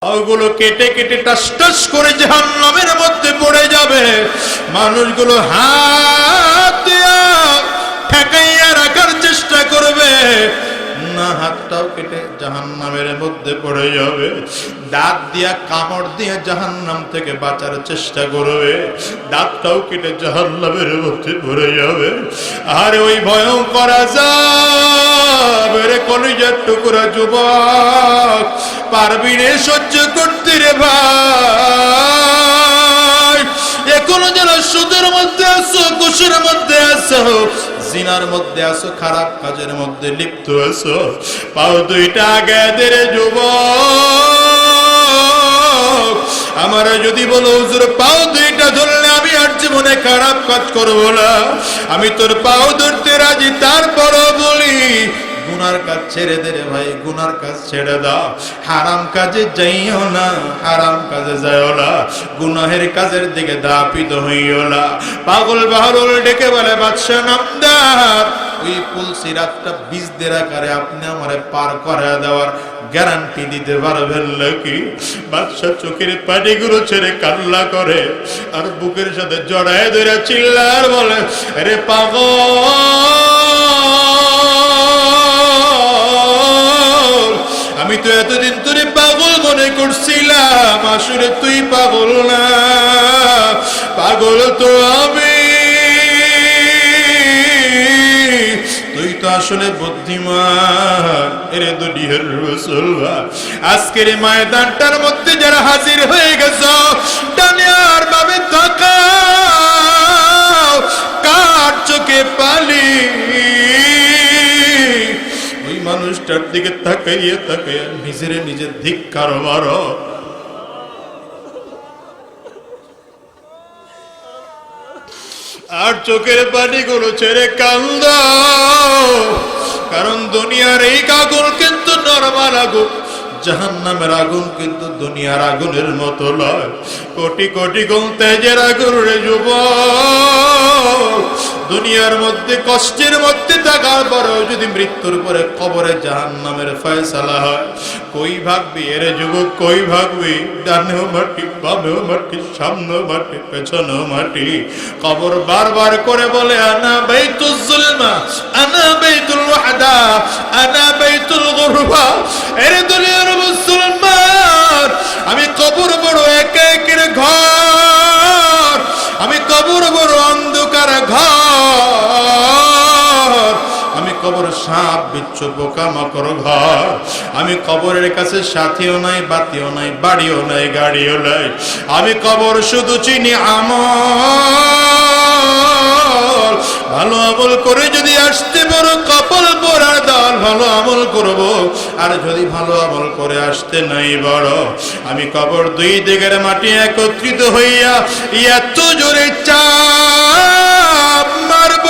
ওগুলো কেটে কেটে টাস টাস করে জাহান্নামের মধ্যে পড়ে যাবে। মানুষগুলো হাত দিয়া ঠেকাইয়া রাখার চেষ্টা করবে, না হাতটাও কেটে জাহান্নামের মধ্যে পড়ে যাবে। দাঁত দিয়া কামড় দিয়ে জাহান্নাম থেকে বাঁচার চেষ্টা করবে, দাঁতটাও কেটে জাহান্নামের মধ্যে পড়ে যাবে। আর ওই ভয়ঙ্কর আযাব রে কলিজার টুকরা যুবক, পারবি রে সহ্য করতে রে ভাই? এখনো যারা সুদের মধ্যে আছো, ঘুষের মধ্যে আছো, জিনার মধ্যে আছো, খারাপ কাজের মধ্যে লিপ্ত আছো, পাও দুইটা আগে দে রে যুবক। আমারে যদি বলো হুজুর পাও দুইটা ধরলে আমি আর জীবনে খারাপ কাজ করবো না, আমি তোর পাও ধরতে রাজি। তারপরও বলি গুনার কাজ ছেড়ে দে রে ভাই, গুনার কাজ ছেড়ে দাও। হারাম কাজে যাইও না, হারাম কাজে যাইও না, গুনাহের কাজের দিকে ধাপিত হইও না। পাগল বাহরুল ডেকে বলে বাদশা নামদার, ওই পুল সিরাতটা বীজদের আকারে আপনি আমারে পার করে দেওয়ার গ্যারান্টি দিতে পারবেন নাকি? বাদশা চোখের পানিগুলো ছেড়ে কান্না করে আর বুকের সাথে জড়ায় ধরে চিল্লার বলে, আরে পাগল, আমি তো এতদিন তোরে পাগল মনে করছিলাম, আসলে তুই পাগল না, পাগল তো আমি, তুই তো আসলে বুদ্ধিমান। এরে দুনিয়ার রাসূলুল্লাহ, আজকের ময়দানটার মধ্যে যারা হাজির হয়ে গেছো, ডানে আর বামে তাকাও, কার চোখে পালি ওই মানুষটার দিকে তাকাইয়া তাকাইয়া নিজের নিজের ধিক্কার মারো। আর চোখের পানিগুলো ছেড়ে কান্দো, কারণ দুনিয়ার এই আগুন কিন্তু নরমাল আগুন, জাহান্নামের আগুন কিন্তু দুনিয়ার আগুনের মতো নয়, কোটি কোটি গুণ তেজের আগুন রে যুবক। দুনিয়ার মধ্যে কষ্টের মধ্যে থাকার পরেও যদি মৃত্যুর পরে কবরে জাহান্নামের ফয়সালা হয়, কই ভাগবি এরে যুবক, কই ভাগবি? ডানেও মাটি, বামেও মাটি, সামনেও মাটি, পেছনেও মাটি। কবর বারবার করে বলে, আনা বাইতুল যুলমা, আনা বাইতুল ওয়াহদা, আনা বাইতুল গুরবা। এরে দুনিয়ার মুসলমান, আমি কবর বড় একা একের ঘর, আমি কবর বড় অন্ধকার ঘর, আমি কবর সাপ বিচ্ছু পোকামাকড় ঘর, আমি কবরের কাছে সাথীও নাই, বাতিও নাই, বাড়িও নাই, গাড়িও নাই, আমি কবর শুধু চিনি আমল। ভালো আমল করে যদি আসতে পারো কপাল পোড়ার দল, ভালো আমল করব। আর যদি ভালো আমল করে আসতে নাই বড়, আমি কবর দুই দিকের মাটি একত্রিত হইয়া এত জোরে চাপ মারব,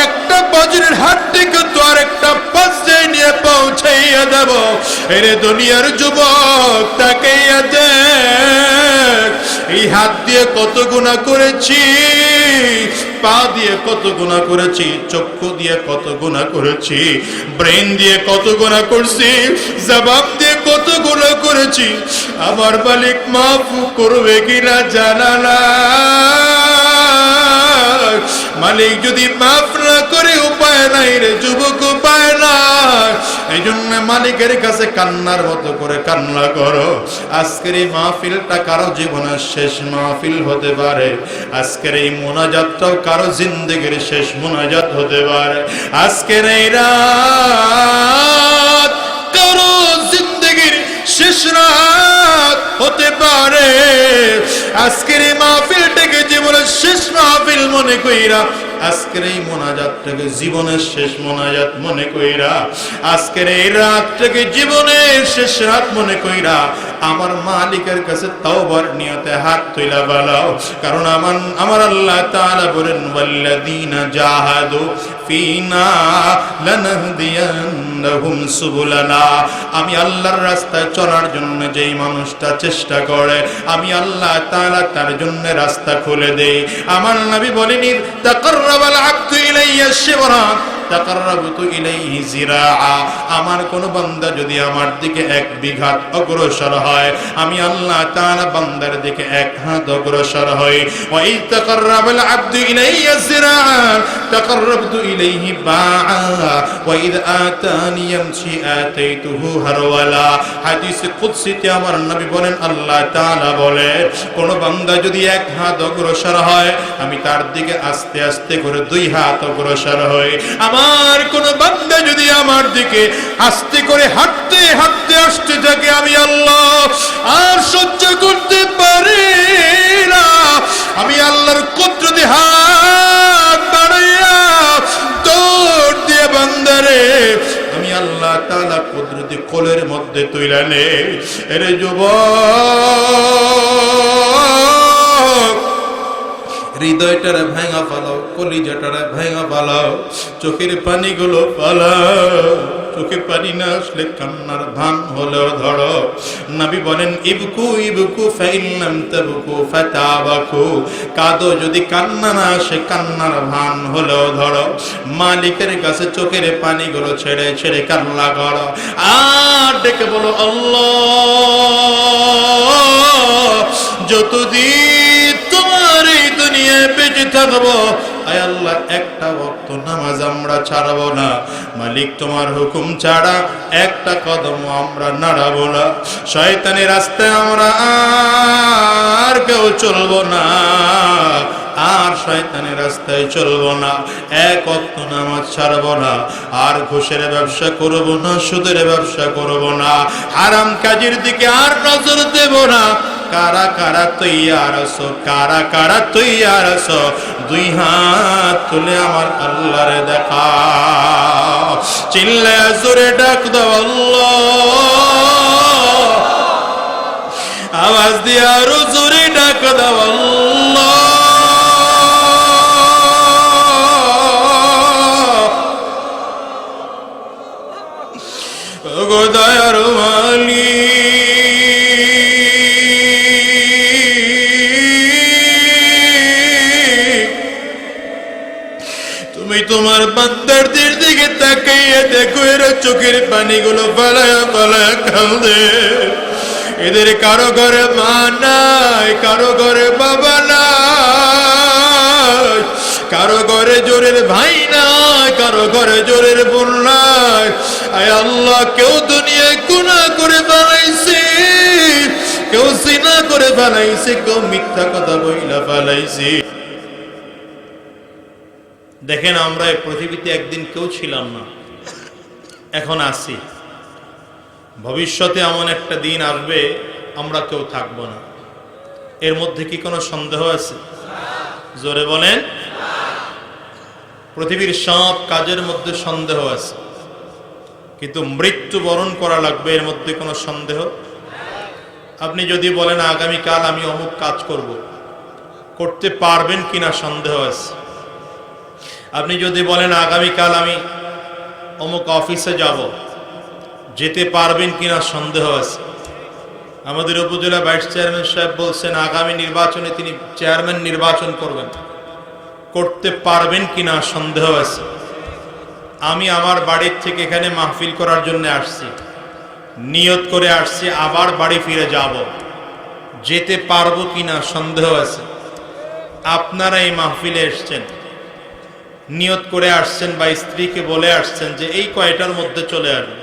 একটা বজ্রের হাত থেকে তো আর একটা পর্যায়ে নিয়ে পৌঁছাইয়া দেব। এরে দুনিয়ার যুবক, তাকাইয়া দেখ, এই হাত দিয়ে কত গুনাহ করেছি, পা দিয়ে কত গুনাহ করেছি, চক্ষু দিয়ে কত গুনাহ করেছি, ব্রেন দিয়ে কত গুনাহ করছি, জবান দিয়ে কত গুনাহ করেছি। আমার মালিক মাফ করবে কিনা জানা না। মালিক যদি মাফ না করে উপায় নাই রে যুবক, উপায় নাই। এই জন্য মালিকের কাছে কান্নার মতো করে কান্না করো। আজকের এই মাহফিলটা কারো জীবনের শেষ মাহফিল হতে পারে, আজকের এই মোনাজাতটাও কারো জিন্দেগির শেষ মোনাজাত হতে পারে, আজকের এই রাত কারো জিন্দেগির শেষ রাত হতে পারে। আজকের এই মাহফিলটাকে জীবনের শেষ মাহফিল মনে কইরা, আজকের এই মোনাজাতটাকে জীবনের শেষ মোনাজাত মনে কইরা, আজকের এই রাতটাকে জীবনের শেষ রাত মনে কইরা আমার মালিকের কাছে তওবার নিয়তে হাত তুইলা বালাও। কারণ আমার আল্লাহ তাআলা বলেন, ওয়াল্লাযীনা জাহাদু ফীনা লানাহদিয়ান লাহাদিয়ান্নাহুম সুবুলানা, আমি আল্লাহর রাস্তায় চলার জন্য যেই মানুষটা চেষ্টা করে আমি আল্লাহ তাআলা তার জন্য রাস্তা খুলে দেই। আমার নবী বলেন তাকাররাবাল আবদু ইলাইয়া শিবরা তাকাররাবতু ইলাইহি জিরাআ, আমার কোন বান্দা যদি আমার দিকে 1 বিঘাত অগ্রসর হয় আমি আল্লাহ তাআলা বান্দার দিকে 1 হাত অগ্রসর হই। ওয়া ইয তাকাররাবাল আবদু ইলাইয়া জিরাআ তাকাররাবতু ইলাইহি বাআ ওয়া ইয আতানি ইয়ামশি আতাইতুহু হারওয়ালা। হাদিসে কুদসিতে আমার নবী বলেন আল্লাহ তাআলা বলে কোন বান্দা যদি 1 হাত অগ্রসর হয় আমি তার দিকে আস্তে আস্তে করে 2 হাত অগ্রসর হই। আমার কোন বান্দা যদি আমার দিকে আস্তে করে হাঁটতে হাঁটতে আসতে থাকে আমি আল্লাহ আর সহ্য করতে পারি না, আমি আল্লাহর কুদরতে হাত বাড়াইয়া দৌড় দিয়ে বান্দারে আমি আল্লাহ তাআলা কুদরতি কোলের মধ্যে তুইলা নেই। এরে যুবক, হৃদয়টারে ভাঙা ফালাও, কলিজাটারে ভাঙা ফালাও, চোখের পানিগুলো ফালাও। চোখে পানি না আসলে কান্নার ভান হলেও ধরো। নবী বলেন ইবকু ইবকু ফাইল্লাম তাবকু ফাতাবাকু, কাঁদো যদি কান্না না আসে কান্নার ভান হলেও ধরো। মালিকের কাছে চোখের পানিগুলো ছেড়ে ছেড়ে কান্না করো আর ডেকে বলো আল্লাহ যতদিন তোমার এই দুনিয়ায় বেঁচে থাকবো আয় আল্লাহ একটা ওয়াক্ত নামাজ আমরা ছাড়বো না। মালিক তোমার হুকুম ছাড়া একটা কদম আমরা নাড়াবো না। শয়তানের রাস্তায় আমরা আর কেউ চলবো না, আর শয়তানের রাস্তায় চলবো না। 1 ওয়াক্ত নামাজ ছাড়বো না, আর ঘুষের ব্যবসা করবো না, সুদের ব্যবসা করবো না, হারাম কাজের দিকে আর নজর দেব না। কারা কারা তৈয়ার আছো, কারা কারা তৈয়ার আছো 2 হাত তুলে আমার আল্লাহরে দেখা, চিল্লায়া জোরে ডাক দাও আল্লাহ, আওয়াজ দিয়ে আরো জোরে ডাক দাও আল্লাহ। ওগো দয়ার মালিক, তুমি তোমার বান্দাদের দিকে তাকাইয়া দেখো এরা চোখের পানিগুলো ফালায়া ফালায়া কাঁদে। এদের কারো ঘরে মা নাই, কারো ঘরে বাবা নাই, কারো ঘরে জোরের ভাই নাই, কারো ঘরে জোরের বোন নাই। আয় আল্লাহ কেউ দুনিয়ায় গুনাহ করে ফেলাইছে, কেউ জিনা করে ফেলাইছে, কেউ মিথ্যা কথা বইলা ফেলাইছে। দেখেন আমরা এই পৃথিবীতে একদিন কেউ ছিলাম না, এখন আছি। ভবিষ্যতে এমন একটা দিন আসবে আমরা কেউ থাকবো না। এর মধ্যে কি কোনো সন্দেহ আছে? জোরে বলেন। পৃথিবীর সব কাজের মধ্যে সন্দেহ আছে, কিন্তু মৃত্যু বরণ করা লাগবে, এর মধ্যে কোনো সন্দেহ। আপনি যদি বলেন আগামীকাল আমি অমুক কাজ করব, করতে পারবেন কিনা সন্দেহ আছে। আপনি যদি বলেন আগামীকাল আমি অমুক অফিসে যাব, যেতে পারবেন কিনা সন্দেহ আছে। আমাদের উপজেলা ভাইস চেয়ারম্যান সাহেব বলছেন আগামী নির্বাচনে তিনি চেয়ারম্যান নির্বাচন করবেন, করতে পারবেন কিনা সন্দেহ আছে। আমি আমার বাড়ির থেকে এখানে মাহফিল করার জন্য আসছি, নিয়ত করে আসছি আবার বাড়ি ফিরে যাব, যেতে পারবো কিনা সন্দেহ আছে। আপনারা এই মাহফিলে এসছেন, নিয়ত করে আসছেন বা স্ত্রীকে বলে আসছেন যে এই কয়টার মধ্যে চলে আসবেন,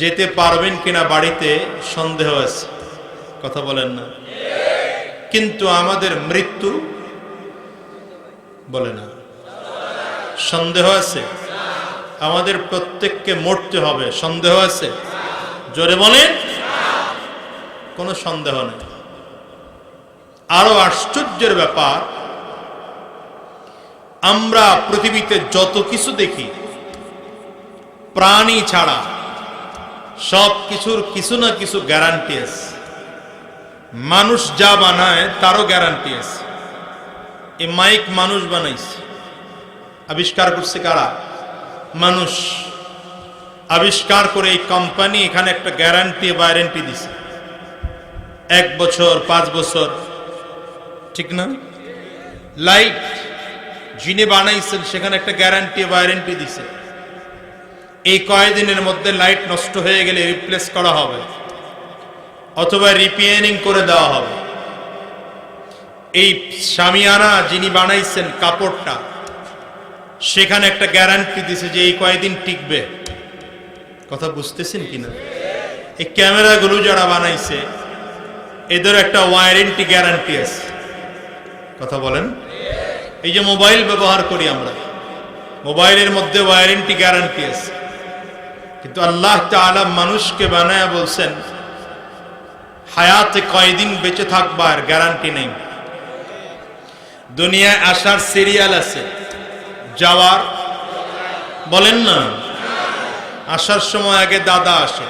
যেতে পারবেন কিনা বাড়িতে সন্দেহ আছে। কথা বলেন না। কিন্তু আমাদের মৃত্যু বলে না, সন্দেহ আছে। আমাদের প্রত্যেককে মরতে হবে, সন্দেহ আছে? জোরে বলেন। কোনো সন্দেহ নেই। আরো আশ্চর্যের ব্যাপার, আমরা পৃথিবীতে যত কিছু দেখি প্রাণী ছাড়া সব কিছুর কিছু না কিছু গ্যারান্টি আছে। মানুষ যা বানায় তারও গ্যারান্টি আছে। এই মাইক মানুষ বানাইছে, আবিষ্কার করছে কারা? মানুষ। আবিষ্কার করে এই কোম্পানি এখানে একটা গ্যারান্টি ওয়ারেন্টি দিছে 1 বছর 5 বছর, ঠিক না? লাইট যিনি বানাইছেন সেখানে একটা গ্যারান্টি ওয়ারেন্টি দিছে, এই কয়েকদিনের মধ্যে লাইট নষ্ট হয়ে গেলে রিপ্লেস করা হবে অথবা রিপেয়ারিং করে দেওয়া হবে। এই শামিয়ানা যিনি বানাইছেন কাপড়টা, সেখানে একটা গ্যারান্টি দিছে যে এই কয়েকদিন টিকবে। কথা বুঝতেছেন কিনা? এই ক্যামেরাগুলো যারা বানাইছে এদের একটা ওয়ারেন্টি গ্যারান্টি আছে। কথা বলেন। এই যে মোবাইল ব্যবহার করি আমরা, মোবাইলের মধ্যে ওয়ারেন্টি গ্যারান্টি আছে, কিন্তু আল্লাহ তাআলা মানুষকে বানায়া বলছেন হায়াতে কয়দিন বেঁচে থাকবার গ্যারান্টি নেই। দুনিয়ায় আসার সিরিয়াল আছে, যাওয়ার বলেন না। আসার সময় আগে দাদা আসে,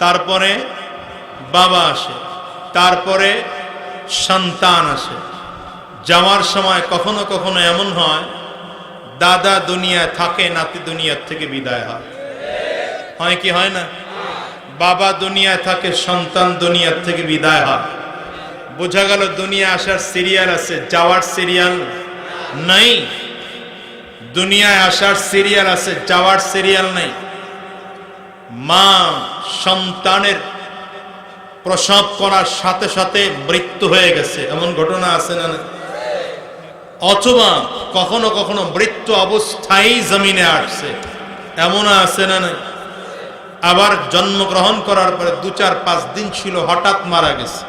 তারপরে বাবা আসে, তারপরে সন্তান আসে। যাওয়ার সময় কখনো কখনো এমন হয় দাদা দুনিয়ায় থাকে, নাতি দুনিয়ার থেকে বিদায় হয়। হয় কি হয় না? বাবা দুনিয়ায় থাকে, সন্তান দুনিয়ার থেকে বিদায় হয়। বোঝা গেল দুনিয়া আসার সিরিয়াল আছে, যাওয়ার সিরিয়াল নাই। দুনিয়ায় আসার সিরিয়াল আছে, যাওয়ার সিরিয়াল নাই। মা সন্তানের প্রসব করার সাথে সাথে মৃত্যু হয়ে গেছে, এমন ঘটনা আছে না? অথবা কখনো কখনো মৃত্যু অবস্থায় জমিনে আসছে, এমন আছে না? আবার জন্মগ্রহণ করার পরে 2-4-5 দিন ছিল, হঠাৎ মারা গেছে।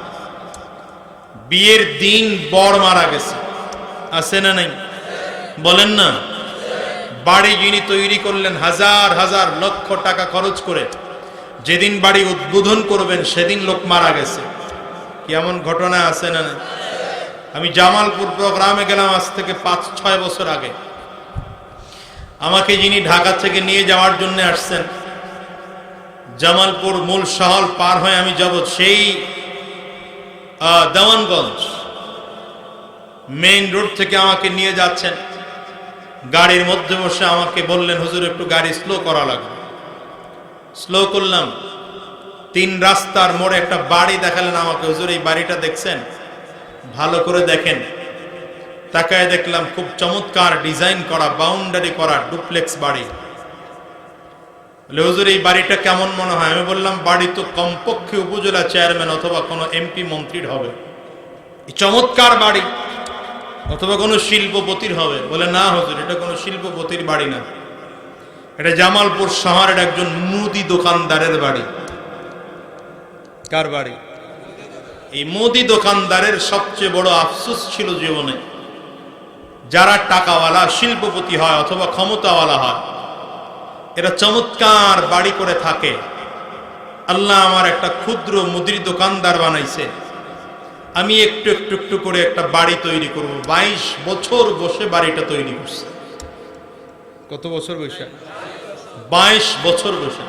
বিয়ের দিন বর মারা গেছে, আছে না নাই? বলেন না। বাড়ি যিনি তৈরি করলেন হাজার হাজার লক্ষ টাকা খরচ করে, যেদিন বাড়ি উদ্বোধন করবেন সেদিন লোক মারা গেছে। কেমন ঘটনা আছে না? আমি জামালপুর প্রোগ্রামে গেলাম আজ থেকে 5-6 বছর আগে। আমাকে যিনি ঢাকা থেকে নিয়ে যাওয়ার জন্য আসছেন, জামালপুর মূল শহর পার হয়ে আমি যাব সেই দেওয়ানগঞ্জ মেইন রোড থেকে আমাকে নিয়ে যাচ্ছেন। গাড়ির মধ্যে বসে আমাকে বললেন, হুজুর একটু গাড়ি স্লো করা লাগবে। স্লো করলাম। 3 রাস্তার মোড়ে একটা বাড়ি দেখালেন আমাকে, হুজুর এই বাড়িটা দেখছেন? ভালো করে দেখেন। তাকায় দেখলাম খুব চমৎকার ডিজাইন করা, বাউন্ডারি করা ডুপ্লেক্স বাড়ি। হুজুর এই বাড়িটা কেমন মনে হয়? আমি বললাম বাড়ি তো কমপক্ষে উপজেলা চেয়ারম্যান অথবা কোনো এমপি মন্ত্রীর হবে। চমৎকার বাড়ি, অথবা কোনো শিল্পপতির হবে। বলে না হুজুর, এটা কোনো শিল্পপতির বাড়ি না, এটা জামালপুর শহরের একজন মুদি দোকানদারের বাড়ি। কার বাড়ি? এই মুদি দোকানদারের সবচেয়ে বড় আফসোস ছিল জীবনে, যারা টাকাওয়ালা শিল্পপতি হয় অথবা ক্ষমতাওয়ালা হয়, এরা চমৎকার বাড়ি করে থাকে। আল্লাহ আমার একটা ক্ষুদ্র মুদির দোকানদার বানাইছে, আমি একটু একটু একটু করে একটা বাড়ি তৈরি করব। 22 বছর বসে বাড়িটা তৈরি করছে। কত বছর বসে? 22 বছর বসে।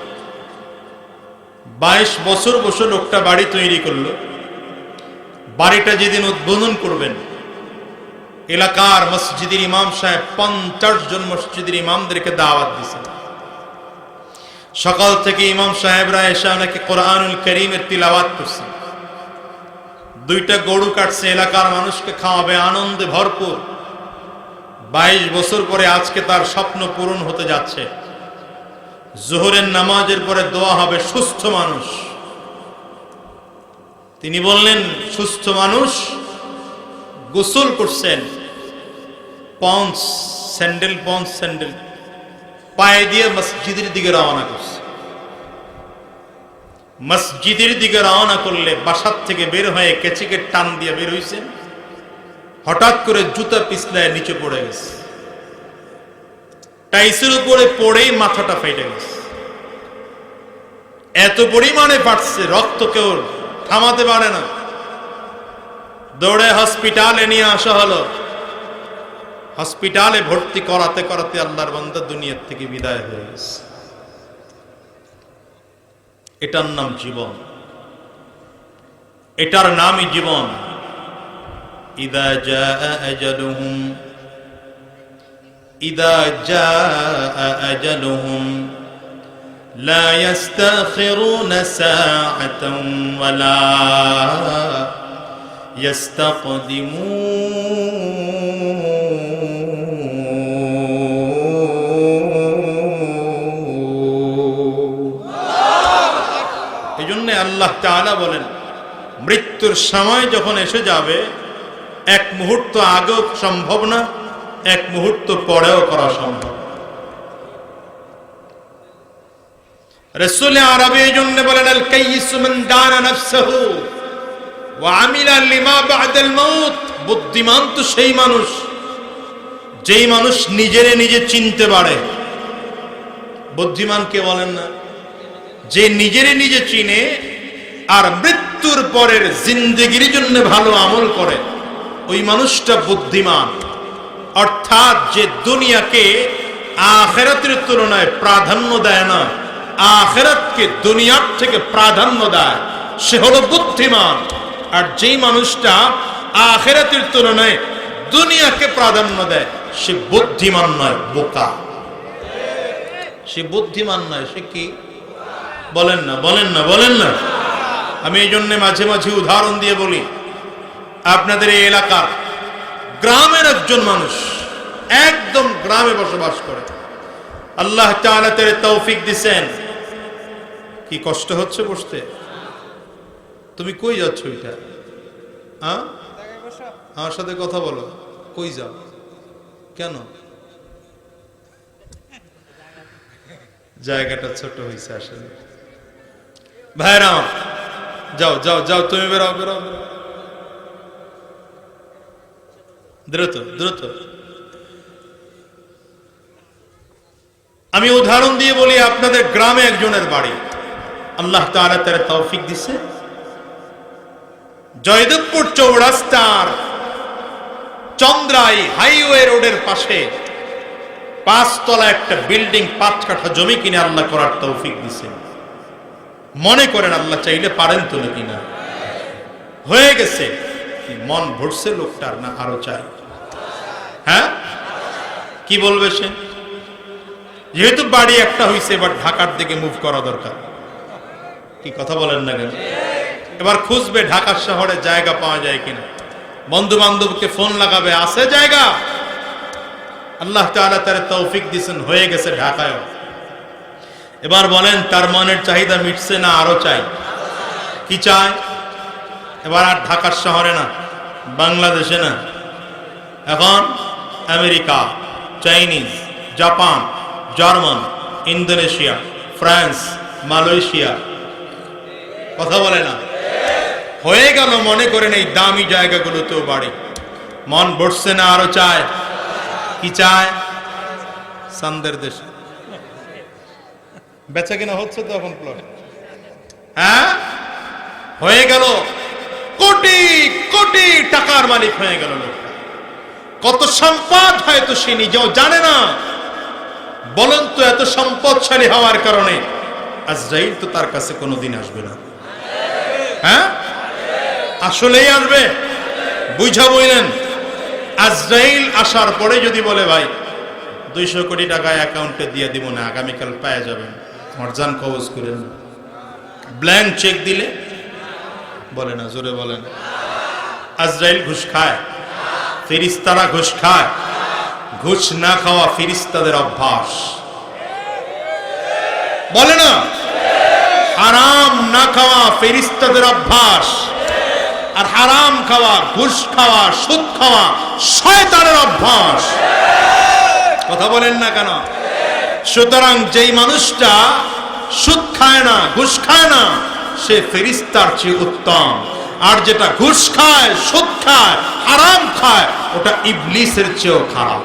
22 বছর বসে লোকটা বাড়ি তৈরি করলো। বাড়িটা যেদিন উদ্বোধন করবেন, এলাকার মসজিদের ইমাম সাহেব 50 জন মসজিদের ইমামদেরকে দাওয়াত দিয়েছেন। সকাল থেকে ইমাম সাহেবরা এসে নাকি কোরআনুল কারীমের তিলাওয়াত করছে। 2টা গরু কাটছে, এলাকার মানুষকে খাওয়াবে, আনন্দে ভরপুর। 22 বছর পরে আজকে তার স্বপ্ন পূরণ হতে যাচ্ছে। জোহরের নামাজের পরে দোয়া হবে সুস্থ মানুষ। তিনি বললেন সুস্থ মানুষ গোসল করছেন, পঞ্চ স্যান্ডেল পায়ে দিয়ে মসজিদের দিকে রওনা করছে। মসজিদের দিকে রওনা করলে বাসার থেকে বের হয়ে কেচিকে টান দিয়ে বের হইছেন, হঠাৎ করে জুতা পিছলায় নিচে পড়ে গেছে। টাইসের উপরে পড়েই মাথাটা ফেটে গেছে। এত পরিমাণে ফাটছে, রক্ত কেউ থামাতে পারে না। দৌড়ে হসপিটালে নিয়ে আসা হলো। হসপিটালে ভর্তি করাতে করাতে আল্লাহর বান্দা দুনিয়ার থেকে বিদায় হয়ে গেছে। এটার নাম জীবন, এটার নামই জীবন। ইদা জা আজালুহুম لا يستأخرون ساعة ولا يستقدمون এজন্য আল্লাহ তাআলা বলেন মৃত্যুর সময় যখন এসে যাবে এক মুহূর্ত আগেও সম্ভব না, এক মুহূর্ত পরেও করা সম্ভব। রাসূল আরবী এজন্য বলেন আল কাইয়িসু মান দানা নাফসাহু ওয়া আমিলা লিমা বা'দাল মাউত। বুদ্ধিমান তো সেই মানুষ যেই মানুষ নিজেরে নিজে চিনতে পারে। বুদ্ধিমান কে বলেন না? যে নিজেরে নিজে চিনে আর মৃত্যুর পরের জিন্দেগির জন্য ভালো আমল করে, ওই মানুষটা বুদ্ধিমান। অর্থাৎ যে দুনিয়াকে আখিরাতের তুলনায় প্রাধান্য দেয় না, আখিরাতকে দুনিয়ার থেকে প্রাধান্য দেয়, সে হলো বুদ্ধিমান। আর যেই মানুষটা আখিরাতের তুলনায় দুনিয়াকে প্রাধান্য দেয়, সে বুদ্ধিমান নয়, বোকা। সে বুদ্ধিমান নয়, সে কি? বলেন না, বলেন না, বলেন না। আমি এই জন্য মাঝে মাঝে উদাহরণ দিয়ে বলি, আপনাদের এই এলাকার গ্রামের একজন মানুষ একদম গ্রামে বসবাস করে, আল্লাহ তাআলা তার তৌফিক দিবেন। কি কষ্ট হচ্ছে বসতে? তুমি কই যাচ্ছ? এটা আমার সাথে কথা বলো। কই যাও? কেন? জায়গাটা ছোট হয়েছে আসলে। ভাইরা যাও যাও যাও, তুমি বেরো বেরো, দ্রুত দ্রুত। আমি উদাহরণ দিয়ে বলি, আপনাদের গ্রামে একজনের বাড়ি, আল্লাহ তাআলা তার তৌফিক দিছে, জয়দেবপুর চৌরাস্তার চন্দ্রাই হাইওয়ে রোডের পাশে 5 তলা একটা বিল্ডিং, 5 কাঠা জমি কিনে আল্লাহ করার তৌফিক দিছে। মনে করেন আল্লাহ চাইলে পারেন তো নাকি? না, হয়ে গেছে। মন ভরছে লোকটার, না আরো চাই? হ্যাঁ, কি বলবে সে? যেহেতু বাড়ি একটা হইছে, এবার ঢাকার দিকে মুভ করা দরকার। কি কথা বলেন না কেন? এবার খুঁজবে ঢাকা শহরে জায়গা পাওয়া যায় কিনা, বন্ধু বান্ধবকে ফোন লাগাবে, আছে জায়গা? আল্লাহ তাআলা তার তৌফিক দিয়েছেন, হয়ে গেছে ঢাকায়। এবার বলেন তার মনের চাহিদা মিটছে না আরো চাই? কি চায়? এবার আর ঢাকার শহরে না, বাংলাদেশে না, এখন America, Chinese, Japan, German, Indonesia, France, Malaysia. কথা বলে না? হয়ে গেল। মনে করেন এই দামি জায়গাগুলোতেও বাড়ি। মন বসছে না আরো চায়? কি চায়? সান্দের দেশে বেচা কিনা হচ্ছে তো এখন প্লট। হ্যাঁ, হয়ে গেল, কোটি কোটি টাকার মালিক হয়ে গেল লোকটা। কত সম্পদ হয়তো সে নিজেও জানে না। বলেন তো, এত সম্পদশালী হওয়ার কারণে আজরাইল তো তার কাছে কোনোদিন আসবে না? হ্যাঁ, আসলেই আসবে? বুঝা বললেন? আজরাইল আসার পরে যদি বলে ভাই 200 কোটি টাকা অ্যাকাউন্টে দিয়ে দিব না, আগামীকাল পেয়ে যাবেন, আমার জান কবজ করেন, ব্ল্যাঙ্ক চেক দিলে? বলে না, জোরে বলেন। আজরাইল ঘুষ খায়? ফেরেশতারা ঘুষ খায়? ঘুষ না খাওয়া ফেরেশতাদের অভ্যাস। বলে না? হারাম না খাওয়া ফেরেশতাদের অভ্যাস, আর হারাম খাওয়া, ঘুষ খাওয়া, সুদ খাওয়া শয়তানের অভ্যাস। কথা বলেন না কেন? সুতরাং যেই মানুষটা সুদ খায় না, ঘুষ খায় না, সে ফেরেশতার চেয়ে উত্তম। আর যেটা ঘুষ খায়, সুদ খায়, হারাম খায়, ওটা ইবলিসের চেয়েও খারাপ।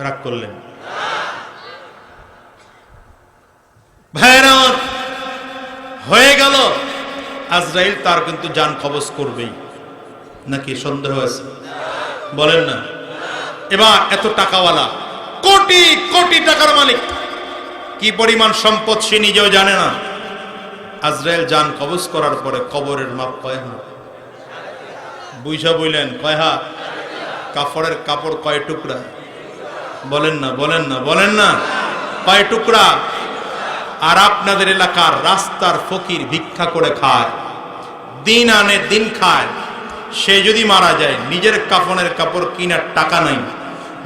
রাগ করলেন? ভাইরা, হয়ে গেল। আজরাইল তার কিন্তু জান কবজ করবেই, নাকি সন্দেহ আছে? বলেন না। এবার এত টাকাওয়ালা, কোটি কোটি টাকার মালিক, কি পরিমাণ সম্পদ সে নিজেও জানে না। আজরাইল জান কবজ করার পরে কবরের মাপ কয় হাত? বুঝা বললেন? কয় হাত? কাপড়ের কাপড় কয় টুকরা? বলেন না, বলেন না, বলেন না। কয় টুকরা? আর আপনাদের এলাকার রাস্তার ফকির ভিক্ষা করে খায়, দিন আনে দিন খায়, সে যদি মারা যায় নিজের কাফনের কাপড় কিনার টাকা নাই,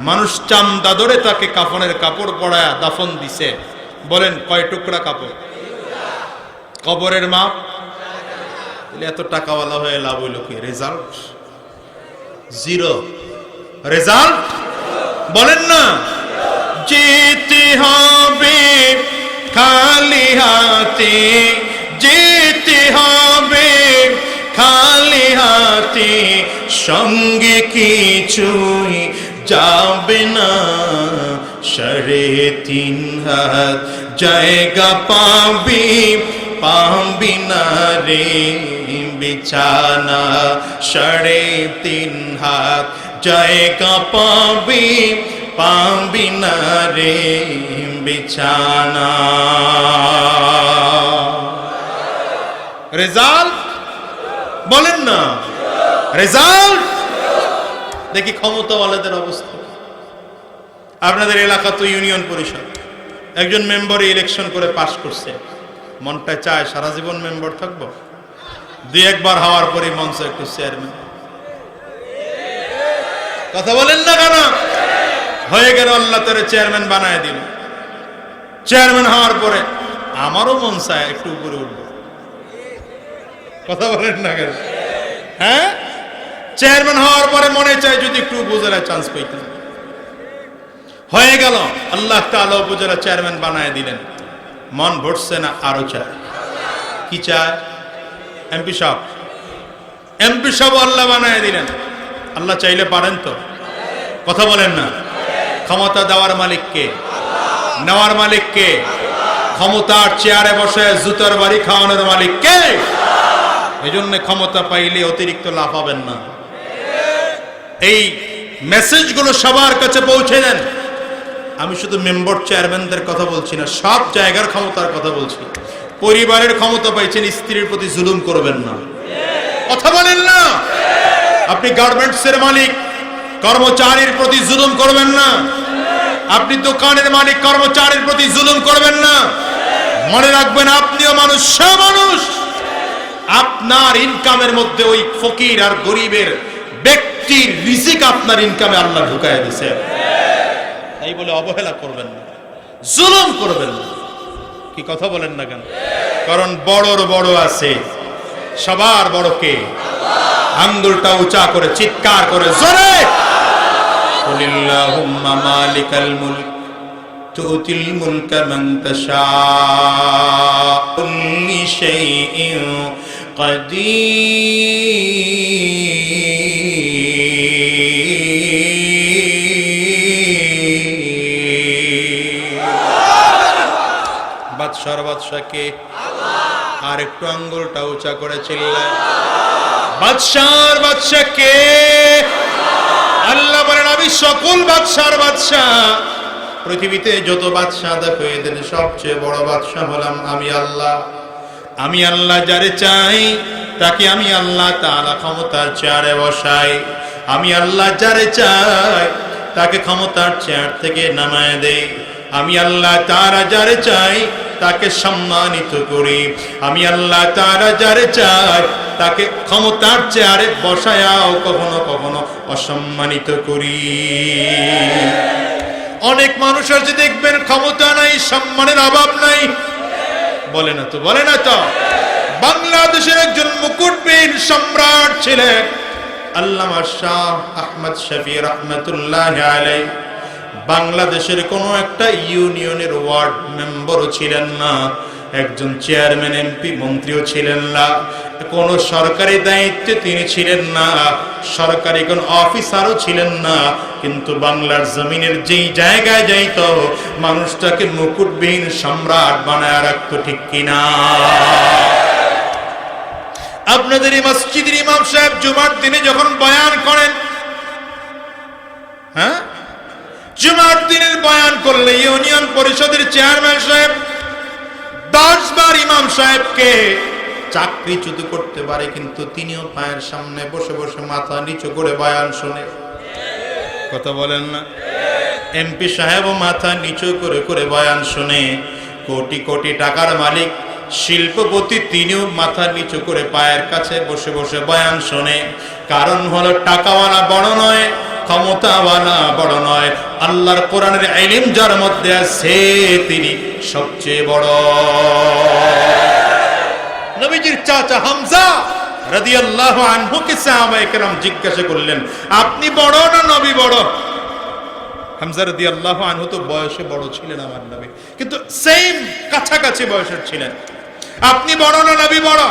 মানুষ চামদা ধরে তাকে কাফনের কাপড় পরায়া দাফন দিছে, বলেন কয় টুকরা কাপড়? কবরের মাপ। এত টাকাওয়ালা হয়ে লাভ হইল কি? Result zero. রেজাল্ট বলেন না, যেতে হবে খালি হাতে, যেতে হবে খালি হাতে, সঙ্গে কিছুই যাবে না, 3.5 হাত জায়গা পাবি, পাবি না রে বিছানা, 3.5 হাত জায়গা পাবি, পাবি না রে বিছানা। রেজাল্ট বলেন না, রেজাল্ট। দেখি ক্ষমতাওয়ালাদের অবস্থা। আপনাদের এলাকা তো ইউনিয়ন পরিষদ, একজন মেম্বার ইলেকশন করে পাস করছে, মনটা চায় সারা জীবন মেম্বার থাকবো, 2-1 বার হওয়ার পরে মঞ্চে একটু চেয়ারম্যান। কথা বলেন না কেন? হয়ে গেল, আল্লাহ তারে চেয়ারম্যান বানায় দিল। চেয়ারম্যান হওয়ার পরে আমারও মন চায় একটু উপরে উঠবো। কথা বলেন না কেন? হ্যাঁ, চেয়ারম্যান হওয়ার পরে মনে চায় যদি একটু উপজেলায় চান্স পাইতাম। হয়ে গেল, আল্লাহ তাআলা উপজেলা চেয়ারম্যান বানায় দিলেন, মন ভরছে না, আরো চায়। কি চায়? এমপি সাহেব, এমপি সাহেব আল্লাহ বানায় দিলেন। আল্লাহ চাইলে পারেন তো? কথা বলেন না। ক্ষমতা দেওয়ার মালিক কে? নেওয়ার মালিক কে? ক্ষমতার চেয়ারে বসে জুতার বাড়ি খাওয়ানোর মালিক কে? এই জন্য ক্ষমতা পাইলে অতিরিক্ত লাভ হবেন না। এই মেসেজগুলো সবার কাছে পৌঁছে দেন। আমি শুধু মেম্বার চেয়ারম্যানদের কথা বলছি না, সব জায়গার ক্ষমতার কথা বলছি। পরিবারের ক্ষমতা পাইছেন, স্ত্রীর প্রতি জুলুম করবেন না। কথা বলেন না। আপনি গার্মেন্টসের মালিক, কর্মচারীর প্রতি জুলুম করবেন না। আপনি দোকানের মালিক, কর্মচারীর প্রতি জুলুম করবেন না। মনে রাখবেন, আপনিও মানুষ, সে মানুষ। আপনার ইনকামের মধ্যে ওই ফকির আর গরিবের ব্যক্তির রিজিক আপনার ইনকামে আল্লাহ ঢুকায় দিয়েছে। এই বলে অবহেলা করবেন না, জুলুম করবেন না। কি কথা বলেন না কেন? কারণ বড়র বড় আছে, সবার বড় কে? আঙ্গুলটা উঁচা করে চিৎকার করে জোরে, কুলিল্লাহুম্মা মালিকাল মুলক তুতিল মুলকা মান তাশা কুল্লি শাইইন কাদির। বাদশার বাদশাকে আর একটু আঙ্গুলটা উঁচা করে চিল্লায়, বাদশার বাদশা কে? আল্লাহ বলেন, আমি সকল বাদশার বাদশাহ। পৃথিবীতে যত বাদশাহ দেখো, এদের সবচেয়ে বড় বাদশাহ হলাম আমি আল্লাহ। আমি আল্লাহ যারে চাই তাকে আমি আল্লাহ তাআলা ক্ষমতার চেয়ারে বসাই। আমি আল্লাহ যারে চাই তাকে ক্ষমতার চেয়ার থেকে নামায় দেই। আমি আল্লাহ তাআলা যারে চাই তাকে সম্মানিত করি। আমি আল্লাহ তাআলা যারে চাই তাকে ক্ষমতার চেয়ারে বসায়াও কখনো কখনো অসম্মানিত করি। অনেক মানুষ আছে দেখবেন, ক্ষমতা নাই, সম্মানের অভাব নাই। বলে না তো, বলে না তো। বাংলাদেশের একজন মুকুটবিহীন সম্রাট ছিলেন আল্লামা শাহ আহমদ শফি রহমতুল্লাহি আলাইহি। বাংলাদেশের কোনো একটা ইউনিয়নের ওয়ার্ড মেম্বারও ছিলেন না, একজন চেয়ারম্যান, এমপি, মন্ত্রীও ছিলেন না, কোন সরকারি দায়িত্বে তিনি ছিলেন না, সরকারি কোন অফিসারও ছিলেন না। কিন্তু বাংলার জমিনের যেই জায়গায় যাইত, মানুষটাকে মুকুটবিহীন সম্রাট বানায় রাখতো। ঠিক কিনা? আপনাদের এই মসজিদের ইমাম সাহেব জুমার দিনে যখন বয়ান করেন, হ্যাঁ, জুমার দিনের বয়ান করলে ইউনিয়ন পরিষদের চেয়ারম্যান সাহেব 10 বার ইমাম সাহেবকে চাকরিচ্যুত করতে পারে, কিন্তু তিনিও পায়ের সামনে বসে বসে মাথা নিচু করে বয়ান শুনে। কথা বলেন না? এমপি সাহেবও মাথা নিচু করে করে বয়ান শুনে, কোটি কোটি টাকার মালিক শিল্পপতি তিনিও মাথা নিচু করে পায়ের কাছে বসে বসে বয়ান শোনে। কারণ হলো টাকাওয়ালা বড় নয়, ক্ষমতাওয়ালা বড় নয়, আল্লাহর কোরআনের ইলম যার মধ্যে আছে তিনি সবচেয়ে বড়। নবীজির চাচা হামজা রাদিয়াল্লাহু আনহুকে সাহাবায়ে কেরাম জিজ্ঞাসা করলেন, আপনি বড় না নবী বড়? হামজা রাদিয়াল্লাহু আনহু তো বয়সে বড় ছিলেন আমার নবী, কিন্তু সেম কাছাকাছি বয়সের ছিলেন। আপনি বড় না নবী বড়?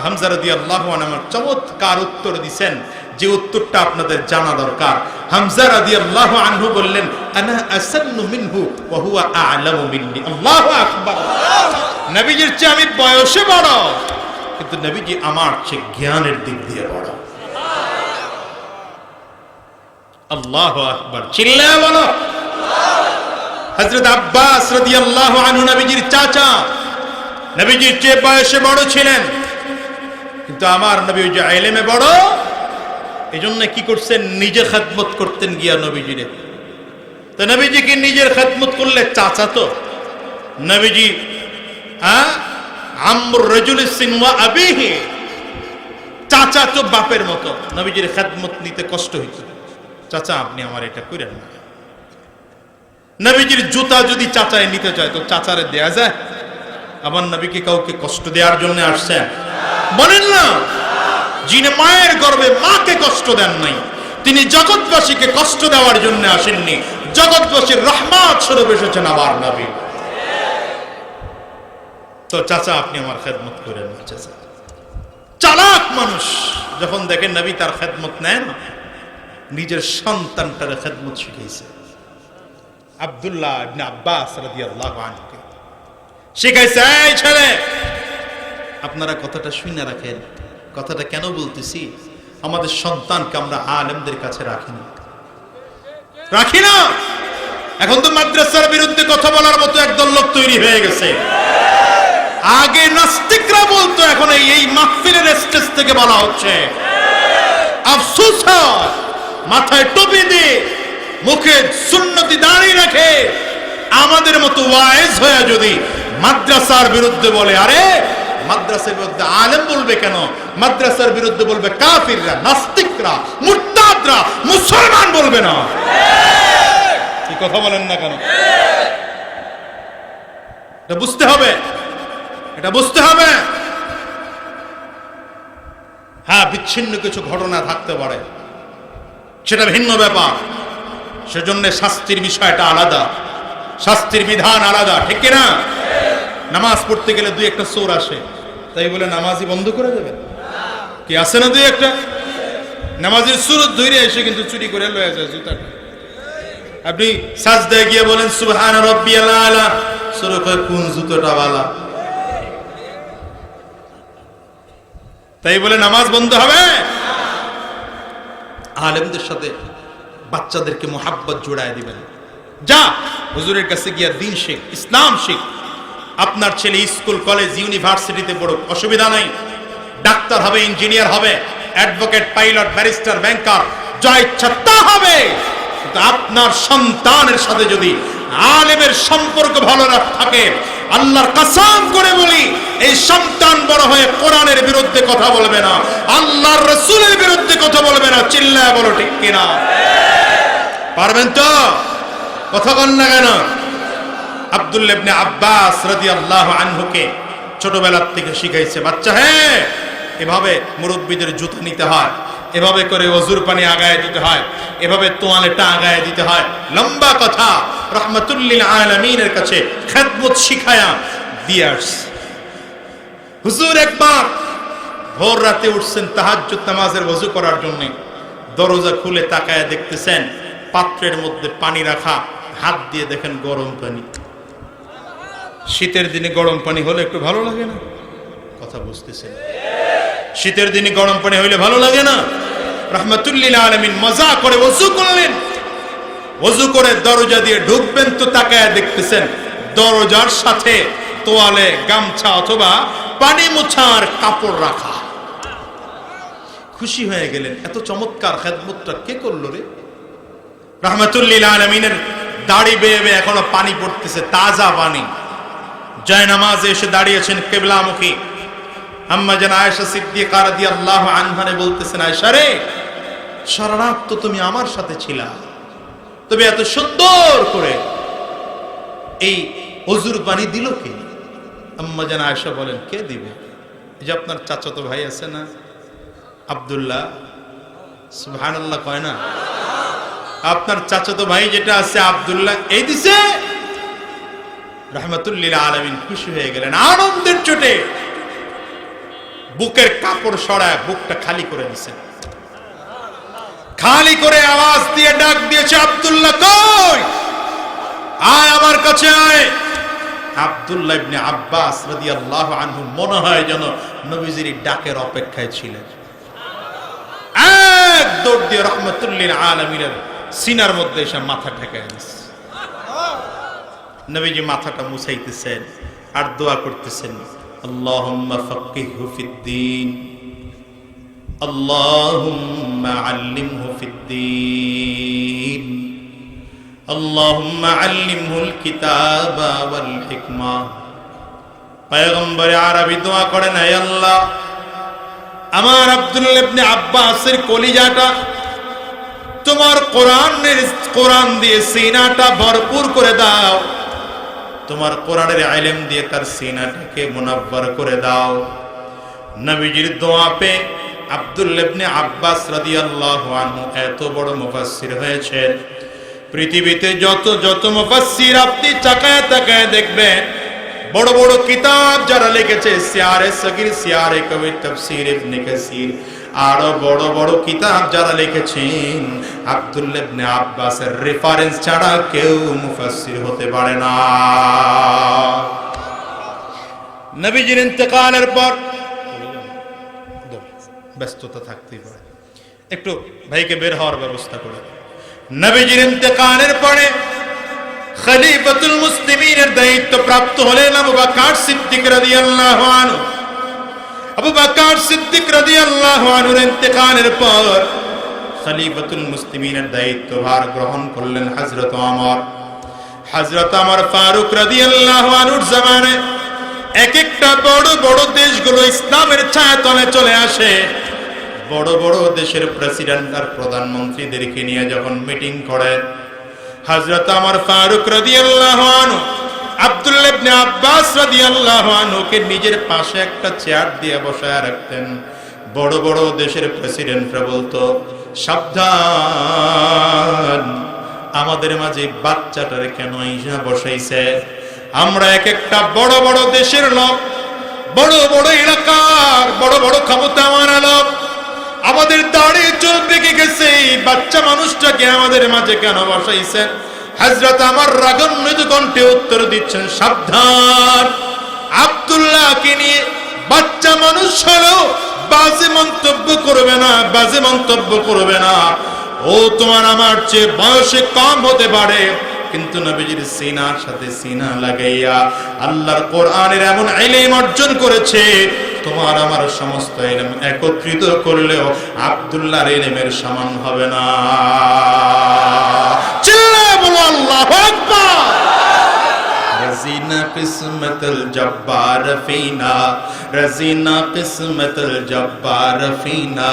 হামজা রাদিয়াল্লাহু আনহু আমার চমৎকার উত্তর দিবেন, যে উত্তরটা আপনাদের জানা দরকার। হামজা রাদিয়াল্লাহু আনহু বললেন, আনা আসান্নু মিনহু ওয়া হুয়া আ'লামু মিন্নি। আল্লাহু আকবার। নবীজির চেয়ে আমি বয়সে বড়, কিন্তু নবীজি আমার চেয়ে জ্ঞানের দিক দিয়ে বড়। আল্লাহু আকবার, চিল্লায়া বলো। হযরত আব্বাস রাদিয়াল্লাহু আনহু নবীজির চাচা, নবীজির চেয়ে বয়সে বড় ছিলেন, কিন্তু আমার নবী যে ইলমে বড়, এজন্য কি করছেন, নিজে খেদমত করতেন গিয়া নবীজিরে। তো নবীজি কি নিজের খেদমত করলে চাচা তো? নবীজি আমর রাজুলিস সিন ওয়া আবিহি, চাচা তো বাপের মতো। নবীজির খেদমত নিতে কষ্ট হইত, চাচা আপনি আমার এটা করেন না। নবীজির জুতা যদি চাচায় নিতে চায় তো চাচারে দেয়া যায়? আমার নবী কি কাউকে কষ্ট দেওয়ার জন্য আসছেন? বলেন না। যিনি মায়ের গর্ভে মাকে কষ্ট দেন নাই, তিনি জগৎবাসীকে কষ্ট দেওয়ার জন্য আসেননি, জগৎবাসীর রহমত স্বরূপ এসেছেন আমার নবী। তো চাচা আপনি আমার খেদমত করেন না। চাচা চালাক মানুষ, যখন দেখেন নবী তার খেদমত নেন, নিজের সন্তানটার খেদমত শিখাইছে। আব্দুল্লাহ ইবনে আব্বাস রাদিয়াল্লাহু আনহু শিখাইছে, এই ছেলে আপনারা কথাটা শুনে রাখেন। কথাটা কেন বলতেছি, আমাদের সন্তানকে আমরা আলেমদের কাছে রাখি না। এখন তো মাদ্রাসার বিরুদ্ধে কথা বলার মতো একদল লোক তৈরি হয়ে গেছে। আগে নাস্তিকরা বলতো, এখন এই মাহফিলের স্টেজ থেকে বলা হচ্ছে। আফসোস হয়, মাথায় টুপি দিয়ে মুখে সুন্নতি দাঁড়িয়ে রাখে আমাদের মতো ওয়াইজ হয়ে যদি মাদ্রাসার বিরুদ্ধে বলে, আরে মাদ্রাসার বিরুদ্ধে আলেম বলবে কেন? মাদ্রাসার বিরুদ্ধে বলবে কাফিররা, নাস্তিকরা, মুরতাদরা, মুসলমান বলবে না। কি কথা বলেন না কেন? এটা বুঝতে হবে, এটা বুঝতে হবে। হ্যাঁ, বিচ্ছিন্ন কিছু ঘটনা থাকতে পারে, সেটা ভিন্ন ব্যাপার। সেজন্য শাস্তির বিষয়টা আলাদা, শাস্তির বিধান আলাদা, ঠিক কিনা? নামাজ পড়তে গেলে দুই একটা চোর আসে, তাই বলে নামাজই বন্ধ করে দেবেন? কি আসে না দুই একটা? নামাজের সুরত ধরে এসে কিন্তু চুরি করে লয়ে যায় জুতাটা। আপনি সাজদায় গিয়ে বলেন সুবহান রাব্বিয়াল আলা, চোর কয় কোন জুতোটা বালা? তাই বলে নামাজ বন্ধ হবে? আলেমদের সাথে বাচ্চাদেরকে মোহাব্বত জোড়ায় দিবেন। যা হুজুরের কাছে গিয়া দিন শেখ, ইসলাম শেখ। আপনার ছেলে স্কুল, কলেজ, ইউনিভার্সিটিতে পড়ুক, অসুবিধা নাই। ডাক্তার হবে, ইঞ্জিনিয়ার হবে, অ্যাডভোকেট, পাইলট, ব্যারিস্টার, ব্যাংকার, যা ইচ্ছা তা হবে। কিন্তু আপনার সন্তানের সাথে যদি আলেমের সম্পর্ক ভালো না থাকে, আল্লাহর কসম করে বলি, এই সন্তান বড় হয়ে কোরআনের বিরুদ্ধে কথা বলবে না, আল্লাহর রাসূলের বিরুদ্ধে কথা বলবে না। চিল্লায় বলো ঠিক কিনা? পারবেন তো? কথা বল না কেন? আব্দুল্লাহ ইবনে আব্বাস রাদিয়াল্লাহু আনহুকে ছোটবেলার থেকে শিখাইছে, বাচ্চা হ্যাঁ এভাবে মুরব্বীদের জুতো নিতে হয়, এভাবে করে ওযুর পানি আগায় দিতে হয়, এভাবে তোয়ালেটা আগায় দিতে হয়। লম্বা কথা, রাহমাতুল লিল আলামিনের কাছে খেদমত শিখায়া দিয়ে আসছে। হুজুর একবার ভোর রাতে উঠছেন তাহাজ্জুদ নামাজের ওযু করার জন্য, দরজা খুলে তাকায় দেখতেছেন পাত্রের মধ্যে পানি রাখা, হাত দিয়ে দেখেন গরম পানি। শীতের দিনে গরম পানি হলে একটু ভালো লাগে না? কথা বুঝতেছেন? শীতের দিনে গরম পানি হইলে ভালো লাগে না? রাহমাতুল লিল আলামিন মজা করে ওযু করলেন। ওযু করে দরজা দিয়ে ঢুকবেন তো তাকায় দেখতেছেন দরজার সাথে তোয়ালে, গামছা অথবা পানি মোছার কাপড় রাখা। খুশি হয়ে গেলেন, এত চমৎকার খেদমতটা কে করলো রে? রাহমাতুল লিল আলামিনের দাড়ি বেয়ে বেয়ে এখনো পানি পড়তেছে, তাজা পানি। জায়নামাজে এসে দাঁড়িয়েছেন কিবলামুখী। আম্মা জান আয়েশা সিদ্দিকা রাদিয়াল্লাহু আনহা বলতেছেন, আয়েশা রে, সারা রাত তো তুমি আমার সাথে ছিলা, তবে এত সুন্দর করে এই ওযুর পানি দিল কে? আম্মা জান আয়েশা বলেন, কে দিবে? এই যে আপনার চাচাতো ভাই আছে না আব্দুল্লাহ, সুবহানাল্লাহ কয় না? আপনার চাচাতো ভাই যেটা আছে আব্দুল্লাহ, এই দিছে। রাহমাতুল লিল আলামিন খুশি হয়ে গেলেন, আনন্দের চোটে বুকের কাপড় সরায় বুকটা খালি করে দিয়েছেন। খালি করে আওয়াজ দিয়ে ডাক দিয়েছে, আব্দুল্লাহ কই? আয় আমার কাছে আয়। আব্দুল্লাহ ইবনে আব্বাস রাদিয়াল্লাহু আনহু মনে হয় যেন নবীজির ডাকের অপেক্ষায় ছিলেন। এক দৌড় দিয়ে রাহমাতুল লিল আলামিনের সিনার মধ্যে এসে মাথা ঠেকায় দিয়েছে। নবীজি মাথাটা মুছাইতেছেন আর দোয়া করতেছেন, আল্লাহুম্মা ফাক্কিহহু ফিদ্দীন, আল্লাহুম্মা আল্লিমহু ফিদ্দীন, আল্লাহুম্মা আল্লিমহুল কিতাবা ওয়াল হিকমা। পয়গম্বরে আরবি দোয়া করেন, হে আল্লাহ, আমার আব্দুল্লাহ ইবনে আব্বাসের কলিজাটা তোমার কোরআন দিয়ে সিনাটা ভরপুর করে দাও, তোমার কোরআনের ইলম দিয়ে তার সিনাটাকে মুনাব্বার করে দাও। নবীজির দোয়া পে আব্দুল্লাহ ইবনে আব্বাস রাদিয়াল্লাহু আনহু এত বড় মুফাসসির হয়েছে। পৃথিবীতে যত যত মুফাসসির আপনি তাকায় তাকায় দেখবেন, বড় বড় কিতাব যারা লিখেছে, সিয়ারে সগীর, সিয়ারে কবির, তাফসীর ইবনে কাসীর, আরো বড় বড় কিতাব যারা লিখেছেন, আব্দুল্লাহ ইবনে আব্বাসের রেফারেন্স ছাড়া কেউ মুফাসসির হতে পারে না। নবীজির ইন্তেকালের পর ব্যস্ততা থাকতেই পারে, একটু ভাইকে বের হওয়ার ব্যবস্থা করে। নবীজির ইন্তেকালের পরে খলিফাতুল মুসলিমিনের দায়িত্ব প্রাপ্ত হলেন আবু বকর সিদ্দিক রাদিয়াল্লাহু আনহু। আবু বকর সিদ্দিক রাদিয়াল্লাহু আনহুর ইন্তেকালের পর খলিফাতুল মুসলিমিনের দায়িত্বভার গ্রহণ করলেন হযরত ওমর। হযরত ওমর ফারুক রাদিয়াল্লাহু আনহুর জামানায় এক একটা বড় বড় দেশগুলো ইসলামের ছায়াতলে চলে আসে। বড় বড় দেশের প্রেসিডেন্ট আর প্রধানমন্ত্রীদেরকে নিয়ে যখন মিটিং করে, হযরত ওমর ফারুক রাদিয়াল্লাহু আনহু আব্দুল্লাহ ইবনে আব্বাস রাদিয়াল্লাহু আনহুকে নিজের পাশে একটা চেয়ার দিয়ে বসায় রাখতেন। বড় বড় দেশের প্রেসিডেন্টরা বলতো, সাবধান, আমাদের মাঝে বাচ্চাটারে কেন আইসা বসাইছে? আমরা এক একটা বড় বড় দেশের লোক, বড় বড় এলাকার বড় বড় ক্ষমতাওয়ান লোক, আমাদের দাড়ি চুল পেকে গেছে, বাচ্চা মানুষটাকে আমাদের মাঝে কেন বসাইছেন? হযরত ওমর রাগান্বিত কণ্ঠে উত্তর দিচ্ছেন, সাবধান, আব্দুল্লাহকে নিয়ে বাচ্চা মানুষ হলো, বাজে মন্তব্য করবে না, বাজে মন্তব্য করবে না। ও তোমার আমার চেয়ে বয়সে কম হতে পারে, কিন্তু নবীজির সিনার সাথে সিনা লাগাইয়া আল্লাহর কোরআনের এমন ইলম অর্জন করেছে, তোমার আমার সমস্ত ইলম একত্রিত করলেও আব্দুল্লাহর ইলমের সমান হবে না। চিল্লায়ে বলো আল্লাহু আকবার। रज़ीना किस्मतल जब्बार फीना, रज़ीना किस्मतल जब्बार फीना,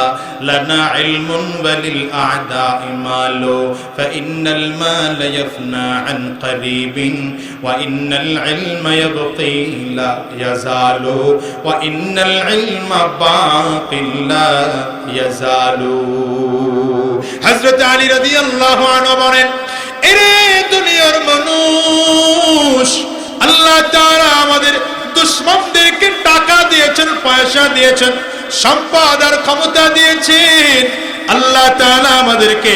लना इल्मुन वलिल आदाइ मालो, फ़इन्नल माल यफ़ना अन क़रीबिन, व इन्नल इल्म यबक़ी ला यज़ालु, व इन्नल इल्म बाक़िन ला यज़ालु। हज़रत अली রাদিয়াল্লাহু আনহু বলেন, এরে দুনিয়ার মানুষ, আল্লাহ তাআলা আমাদের দুশমনদেরকে টাকা দিয়েছেন, পয়সা দিয়েছেন, সম্পদ আর ক্ষমতা দিয়েছেন। আল্লাহ তাআলা আমাদেরকে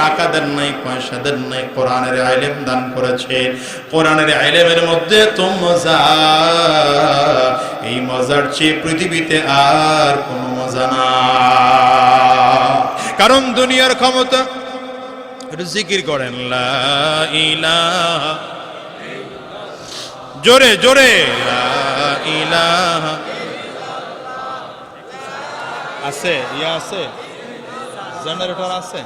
টাকা দেন নাই, পয়সা দেন নাই, কোরআনের ইলম দান করেছেন। কোরআনের ইলমের মধ্যে তো মজা, এই মজার চেয়ে পৃথিবীতে আর কোনো মজা না। কারণ দুনিয়ার ক্ষমতা, জিকির করেন লা ইলাহা, জোরে জোরে লা ইলাহা। আছে ইয়া আছে, জেনারেটর আছে,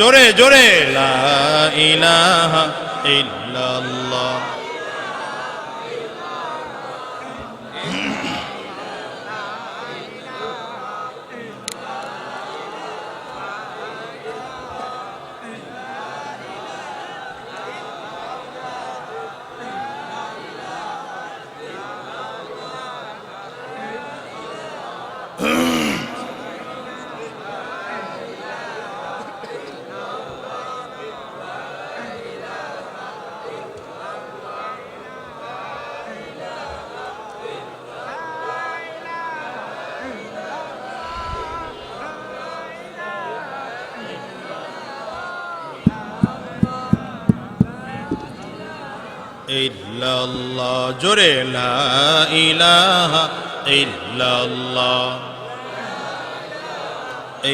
জোরে জোরে লা ইলাহা ইল্লাল্লাহ। ইল্লাল্লাহ জোরে লা ইলাহা ইল্লাল্লাহ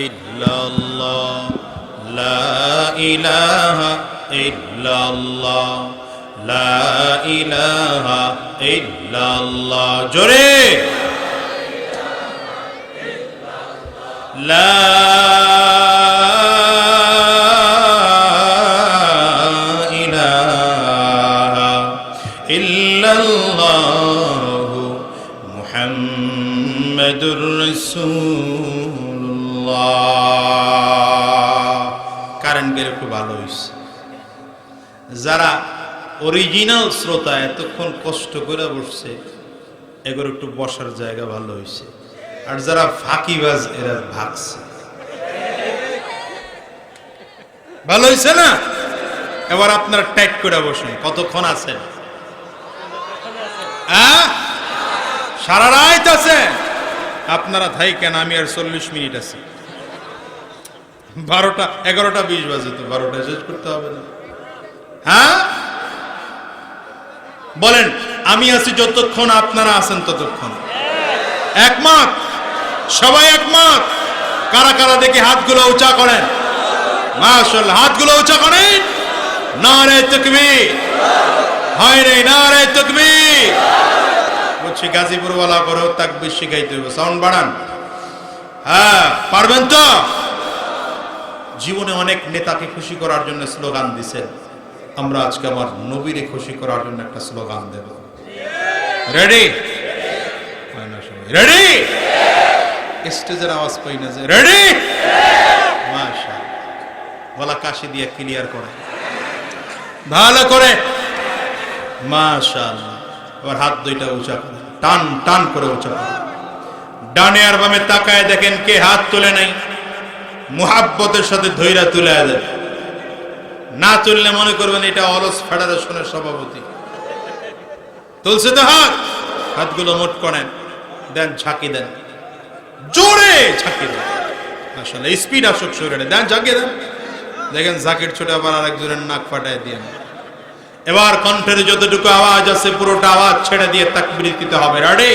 ইল্লাল্লাহ লা ইলাহা ইল্লাল্লাহ লা ইলাহা ইল্লাল্লাহ জোরে লা মুহাম্মাদুর রাসূলুল্লাহ। কারেন্ট গেলে একটু ভালো হয়েছে। যারা অরিজিনাল শ্রোতা এতক্ষণ কষ্ট করে বসছে, এগুলো একটু বসার জায়গা ভালো হয়েছে। আর যারা ফাঁকিবাজ এরা ভাগছে। ভালো হয়েছে না? এবার আপনারা টাইট করে বসুন। কতক্ষণ আছেন? সারা রাত আছে আপনারা থাইকেন, আমি আর 40 মিনিট আছি। 12টা 11টা 20 বাজে, তো 12টা শেষ করতে হবে না? হ্যাঁ বলেন, আমি আছি যতক্ষণ আপনারা আছেন ততক্ষণ। একমত? সবাই একমত? কারা কারা দেখি হাতগুলো উঁচা করেন। মাশাআল্লাহ, হাতগুলো উঁচা করেন। নারে তাকবীর। হয় রে নারে তাকবীর। বলছি গাজীপুর ওয়ালা করে তাকবীর শিখাইতে হবে। সাউন্ড বাড়ান। হ্যাঁ পারবেন তো? জীবনে অনেক নেতাকে খুশি করার জন্য স্লোগান দিছেন, আমরা আজকে আমার নবীরে খুশি করার জন্য একটা স্লোগান দেব। রেডি? রেডি? স্টেজের আওয়াজ পাই না যে রেডি? মাশাআল্লাহ, গলা কাশি দিয়ে ক্লিয়ার করে ভালো করে। মাশাআল্লাহ। এবার হাত দুইটা উঁচা করে টান টান করে উঁচা করে। ডানে আর বামে তাকায় দেখেন কে হাত তুলে নাই। মুহাব্বতের সাথে ধৈর্য তুলে দেন। না তুললে মনে করবেন এটা অলস ফেডারেশনের সভাপতি। তুলছে তো হাত? হাতগুলো মোট করেন, দেন ঝাঁকি দেন, জোরে ঝাঁকি দেন। আসলে স্পিড আসুক শরীরে, দেন ঝাঁকি দেন। দেখেন ঝাঁকির ছোট আবার আরেকজনের নাক ফাটায় দিয়ে। এবার কণ্ঠের যতটুকু আওয়াজ আছে পুরোটা আওয়াজ ছেড়ে দিয়ে তাকবীর দিতে হবে। রেডি?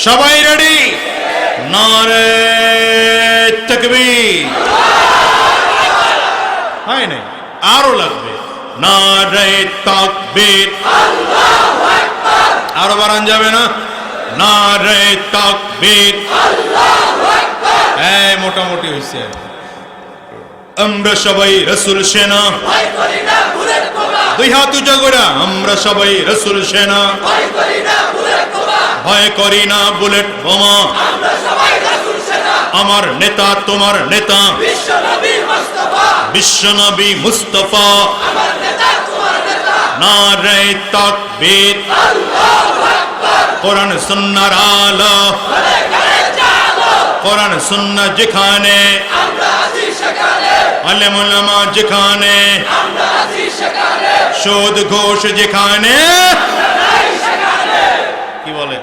সবাই রেডি? নারে তাকবীর। হয় নাই? আরো লাগবে। নারে তাকবীর। আল্লাহু আকবার। আরো বাড়ান যাবে না? নারে তাকবীর। আল্লাহু আকবার। এই মোটামুটি হইছে। আমরা সবাই রাসূল সেনা, ভয় করি না বুলেট বোমা। দুই হাত উঁচা করে আমরা সবাই রাসূল সেনা, ভয় করি না বুলেট বোমা। ভয় করি না বুলেট বোমা। আমরা সবাই রাসূল সেনা। আমার নেতা তোমার নেতা বিশ্বনবী মুস্তাফা, বিশ্বনবী মুস্তাফা। আমার নেতা তোমার নেতা। নারে তাকবীর। আল্লাহু আকবার। কোরআন সুন্নাহর আলো, ঘরে ঘরে জালো। কোরআন সুন্নাহ যেখানে আমরা আছি সেখানে, আলেম উলামা যেখানে আমরা আছি সেখানে, সুদ ঘোষ যেখানে আমরা নাই সেখানে। কি বলে?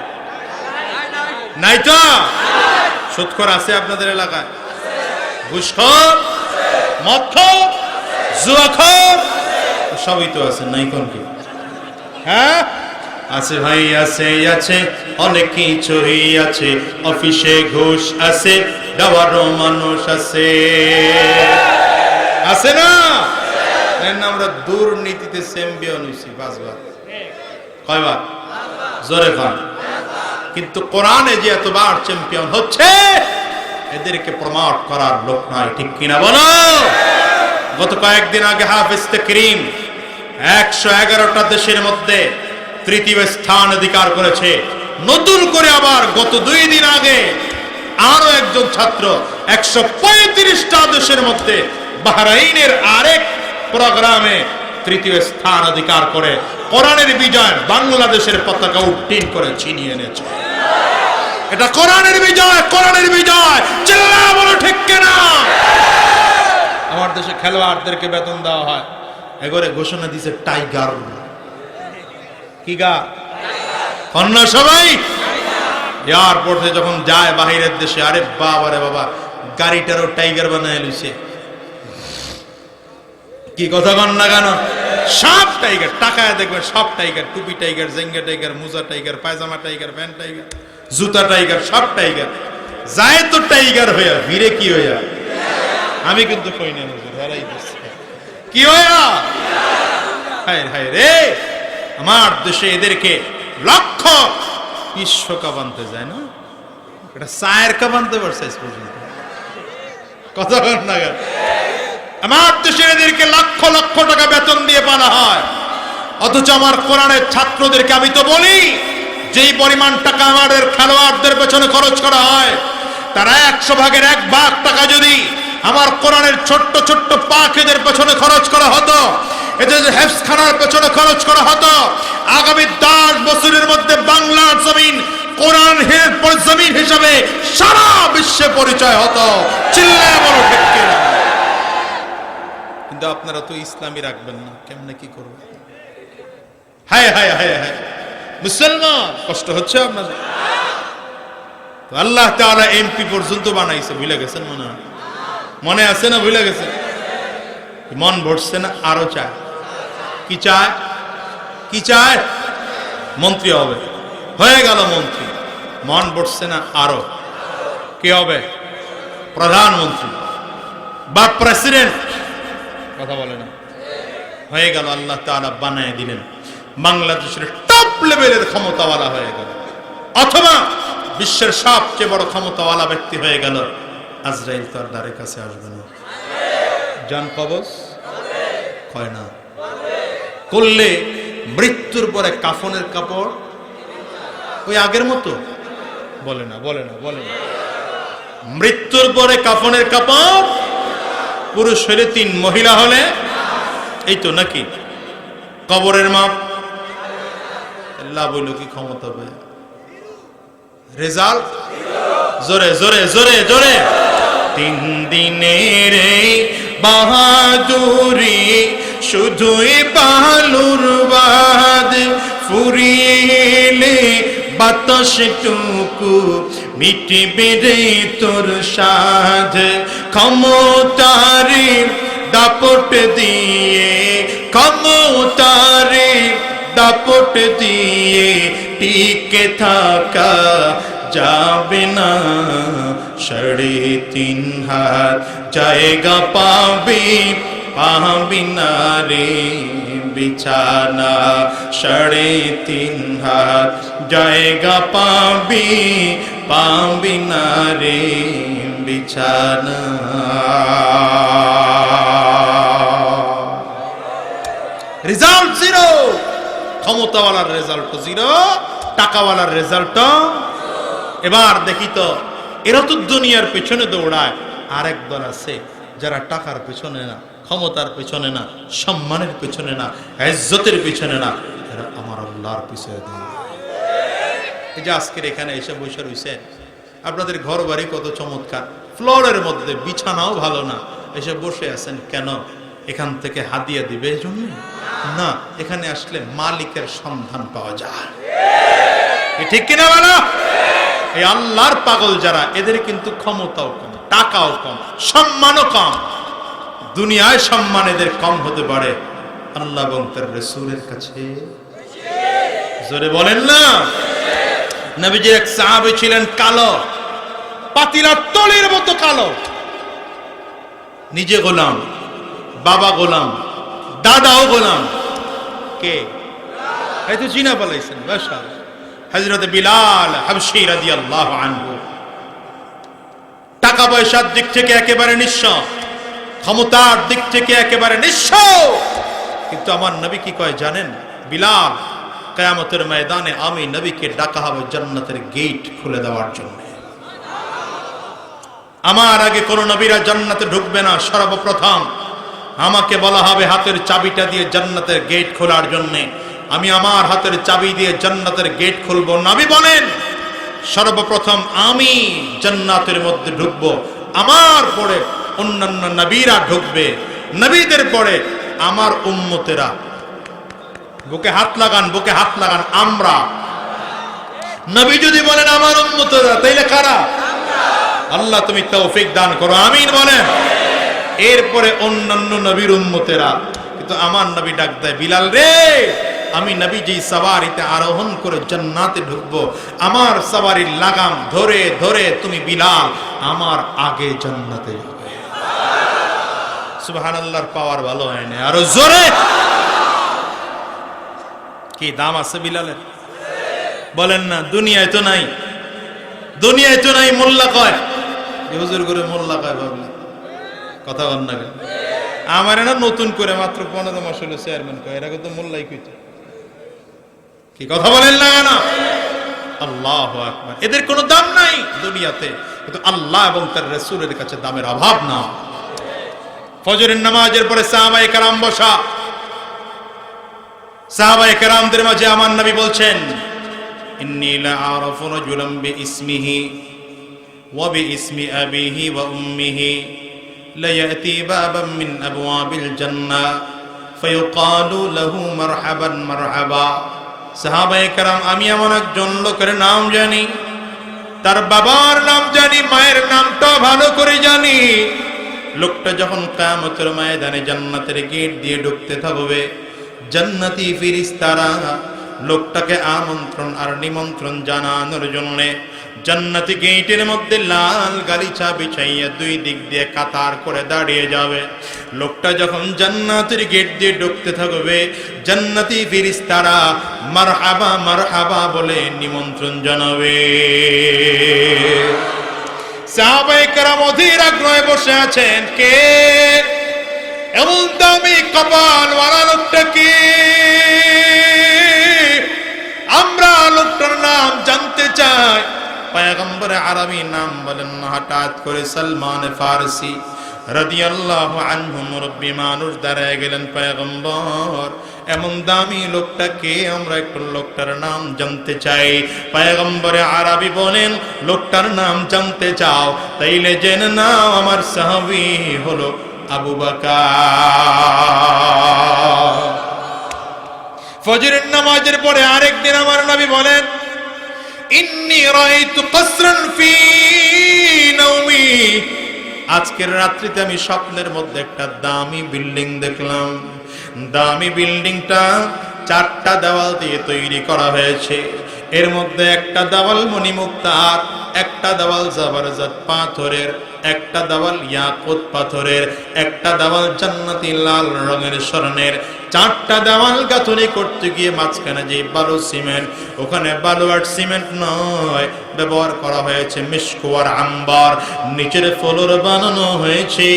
নাই তো? সুদখোর আছে আপনাদের এলাকায়? ঘুষখোর, মদখোর, জুয়াখোর সবই তো আছে। নাই কোন কি? হ্যাঁ আছে ভাই, আছে আছে অনেক কিছুই আছে। অফিসে ঘুষ আছে, দেওয়ারও মানুষ আছে। আছে না? আমরা দুর্নীতিতে চ্যাম্পিয়ন হইছি 5 বার। কয়বার? জোরে খান। কিন্তু কোরআনে যে এতবার চ্যাম্পিয়ন হচ্ছে, এদেরকে প্রমোট করার লোক নাই। ঠিক কিনা বলো? গত কয়েকদিন আগে হাফেজ তাকরিম 111টা দেশের মধ্যে তৃতীয় স্থান অধিকার করেছে। নতুন করে আবার গত 2 দিন আগে আরো একজন ছাত্র 135টা দেশের মধ্যে বাহরাইনের আরেক প্রোগ্রামে তৃতীয় স্থান অধিকার করে কোরআনের বিজয় বাংলাদেশের পতাকা উড্ডীন করে ছিনিয়ে এনেছে। এটা কোরআনের বিজয়, কোরআনের বিজয়। চিল্লায়া বলো ঠিক কিনা? আমার দেশে খেলোয়াড়দেরকে বেতন দেওয়া হয়, এগরে ঘোষণা দিছে টাইগার। কি গা? অন্য সবাই এয়ারপোর্টে যখন যায় বাহিরের দেশে, আরে বাবা রে বাবা, গাড়িটারও টাইগার বানায় লইছে। কি কথা কন না কেন? সব টাইগার, টাকায় দেখবেন সব টাইগার, টুপি টাইগার, জেঙ্গা টাইগার, মোজা টাইগার, পায়জামা টাইগার, প্যান্ট টাইগার, জুতা টাইগার, সব টাইগার। যায় তো টাইগার হইয়া, ভিড়ে কি হইয়া? আমি কিন্তু কই না হুজুর, হারাই দিচ্ছে। কি হইয়া? হায় হায় রে, আমার দেশে এদেরকে লক্ষ বিশ্বকাপ আনতে যায় না, এটা চায়ের কাপ আনতে পারছে পর্যন্ত। কথা বল না কেন? আমার দেশে এদেরকে লক্ষ লক্ষ টাকা বেতন দিয়ে পালা হয়, অথচ আমার কোরআনের ছাত্রদেরকে আমি তো বলি, যেই পরিমাণ টাকা আমাদের খেলোয়াড়দের পেছনে খরচ করা হয়, তারা 100 ভাগের 1 ভাগ টাকা যদি আমার কোরআনের ছোট্ট ছোট্ট পাখিদের পেছনে খরচ করা হতো, এদের হেফজখানার পেছনে খরচ করা হতো, আগামী 10 বছরের মধ্যে বাংলার জমিন কোরআন জমিন হিসাবে সারা বিশ্বে পরিচয় হতো। চিল্লায় বলো ঠিক কিনা? কিন্তু আপনারা তো ইসলামী রাখবেন না, কেমনে কি করবেন? হায় হায় হায় হায়, মুসলমান কষ্ট হচ্ছে আপনাদের। আল্লাহ তাআলা এমপি পর্যন্ত বানাইছে, ভুলে গেছেন মনে হয়? মনে আছে না ভুলে গেছেন? মন ভরছে না, আরো চায়। কি চায়? কি চায়? মন্ত্রী হবে, হয়ে গেল মন্ত্রী। মন ভরছে না, আরো কি হবে? প্রধানমন্ত্রী বা প্রেসিডেন্ট। কথা বলে না? হয়ে গেল, আল্লাহ তাআলা বানায় দিলেন, বাংলাদেশের টপ লেভেলের ক্ষমতাওয়ালা হয়ে গেল, অথবা বিশ্বের সবচেয়ে বড় ক্ষমতাওয়ালা ব্যক্তি হয়ে গেল। আজরাইল তার দ্বারের কাছে আসবে না, জান কবজ হয় না করলে মৃত্যুর পরে কাফনের কাপড় ওই আগের মতো বলে না, বলে না, বলে না। মৃত্যুর পরে কাফনের কাপড় পুরুষ হলে 3, মহিলা হলে এই তো নাকি কবরের মাপ। আল্লাহ বলল কি ক্ষমতা পায়? রেজাল্ট জোরে জোরে জোরে জোরে। 3 দিনের বাহাদুরি শুধুই বালুর বাদ, ফুরিলে বাতাস টুকু মিটবে রে তোর সাধ। ক্ষমতারে দাপট দিয়ে, ক্ষমতারে দাপট দিয়ে টিকে থাকা যাবে না। 3.5 হাত জায়গা পাবে, পাবি না রে বিছানা। 3.5 হাত জায়গা পাবি, পাবি না রে বিছানা। রেজাল্ট 0, ক্ষমতাওয়ালার রেজাল্ট 0, টাকাওয়ালার রেজাল্ট। এবার দেখি তো, এরা তো দুনিয়ার পেছনে দৌড়ায়, আরেক দল আছে যারা টাকার পেছনে না, ক্ষমতার পেছনে না, সম্মানের পেছনে না, ইজ্জতের পেছনে না, এরা আমার আল্লাহর পিছনে দৌড়ায়। এই যে আজকের এখানে এসে বসে রয়েছে, আপনাদের ঘর বাড়ি কত চমৎকার, ফ্লোরের মধ্যে, বিছানাও ভালো না, এসে বসে আছেন কেন? এখান থেকে হাদিয়া দিবে এই জন্য না, এখানে আসলে মালিকের সন্ধান পাওয়া যায়। ঠিক কিনা বলো? এই আল্লাহর পাগল যারা, এদের কিন্তু ক্ষমতাও কম, টাকাও কম, সম্মানও কম। দুনিয়ায় সম্মান এদের কম হতে পারে, আল্লাহ এবং তার রাসূলের কাছে জোরে বলেন না। নবীজির এক সাহাবী ছিলেন কালো, পাতিলা তলির মতো কালো, নিজে গোলাম, বাবা গোলাম, দাদাও গোলাম। কে? এই তো চিনা পালাইছেন, মাশাআল্লাহ, হযরত বিলাল হাবশী রাদিয়াল্লাহু আনহু। টাকা পয়সার দিক থেকে একেবারে নিঃস্ব, ক্ষমতার দিক থেকে একেবারে নিঃস্ব। কিন্তু আমার নবী কি কয় জানেন? বিলাল, কিয়ামতের ময়দানে আমি নবীকে ডাকা হবে জান্নাতের গেট খুলে দেওয়ার জন্য। আমার আগে কোন নবীরা জান্নাতে ঢুকবে না, সর্বপ্রথম আমাকে বলা হবে হাতের চাবিটা দিয়ে জান্নাতের গেট খোলার জন্য। আমি আমার হাতের চাবি দিয়ে জান্নাতের গেট খুলবো। নবী বলেন সর্বপ্রথম আমি জান্নাতের মধ্যে ঢুকবো, আমার পরে অন্যান্য নবীরা ঢুকবে, নবীদের পরে আমার উম্মতেরা। বুকে হাত লাগান, বুকে হাত লাগান। আমরা, নবী যদি বলেন আমার উম্মতেরা, তাইলে কারা? আল্লাহ তুমি তৌফিক দান করো, আমিন বলেন। এরপরে অন্যান্য নবীর উম্মতেরা। কিন্তু আমার নবী ডাক দেয়, বিলাল রে, আমি নবী যেই সওয়ারিতে আরোহণ করে জান্নাতে ঢুকবো, আমার সওয়ারির লাগাম ধরে ধরে তুমি বিলাল আমার আগে জান্নাতে যাবে। সুবহানাল্লাহর পাওয়ার ভালো হয় না, আরো জোরে। কি দাম আছে বিলালের? বলেন না। দুনিয়ায় তো নাই, দুনিয়ায় তো নাই। মোল্লা কয়, হুজুর করে মোল্লা কয়, ভাবলেন কথা বল না কেন? আমার না নতুন করে মাত্র 15 মাস হলো চেয়ারম্যান কয়, এর আগে তো মোল্লাই কইতো। কি কথা বলেন না কেন? আল্লাহু আকবার। এদের কোনো দাম নাই দুনিয়াতে, কিন্তু আল্লাহ এবং তার রাসূলের কাছে দামের অভাব না। ফজরের নামাজের পরে সাহাবায়ে কেরাম বসা। সাহাবায়ে কেরামদের মাঝে আমার নবী বলছেন, ইন্নী লা আরাফু রাজুলান বিইসমিহি ওয়া বিইসমি আবিহি ওয়া উম্মিহি লা ইয়াতি বাবাম মিন আবওয়াবিল জান্নাহ ফায়ুকালু লাহু মারহাবান মারহাবা। সাহাবায়ে কেরাম, আমি এমন একজন লোকের নাম জানি, তার বাবার নাম জানি, মায়ের নামটা ভালো করে জানি। লোকটা যখন কিয়ামতের ময়দানে জান্নাতের গেট দিয়ে ঢুকতে থাকবে, জান্নাতি ফেরেশতারা লোকটাকে আমন্ত্রণ আর নিমন্ত্রণ জানানোর জন্য জান্নাতি গেটের মধ্যে লাল গালিচা বিছাইয়া দুই দিক দিয়ে কাতার করে দাঁড়িয়ে যাবে। লোকটা যখন জান্নাতের গেট দিয়ে ঢুকতে থাকবে, জান্নাতি ফেরেশতারা মারহাবা মারহাবা বলে নিমন্ত্রণ জানাবে। সাহাবায়ে কেরাম অধীর আগ্রহে বসে আছেন। কে এমন দামি কপাল ওয়ালা লোকটা? কে? আমরা লোকটার নাম জানতে চাই। পয়গম্বর আরবি নাম বলেন না, হঠাৎ করে সালমান ফারসি রাদিয়াল্লাহু আনহু মুরব্বি মানুষ দাঁড়ায় গেলেন। পয়গম্বর, এমন দামি লোকটা কে? আমরা একটু লোকটার নাম জানতে চাই। পয়গম্বরে আরবি বলেন, লোকটার নাম জানতে চাও? তাইলে জেনে নাও আমার সাহাবী হলো আবু বকর। ফজরের নামাজের পরে আরেকদিন আমার নবী বলেন, ইন্নী রাআইতু কসরান ফি নাওমি। আজকের রাত্রিতে আমি স্বপ্নের মধ্যে একটা দামি বিল্ডিং দেখলাম। দামি বিল্ডিংটা 4টা দেওয়াল দিয়ে তৈরি করা হয়েছে। এর মধ্যে একটা দেওয়াল মণিমুক্তার, একটা দেওয়াল জবরজত পাথরের, একটা দেওয়াল ইয়াকুত পাথরের, একটা দেওয়াল জান্নাতি লাল রঙের স্বর্ণের। 4টা দেওয়াল গাঁথনি করতে গিয়ে মাঝখানে যে বালু সিমেন্ট, ওখানে বালু আর সিমেন্ট নয়, ব্যবহার করা হয়েছে মিশক আর আম্বার। নিচের ফ্লোর বানানো হয়েছে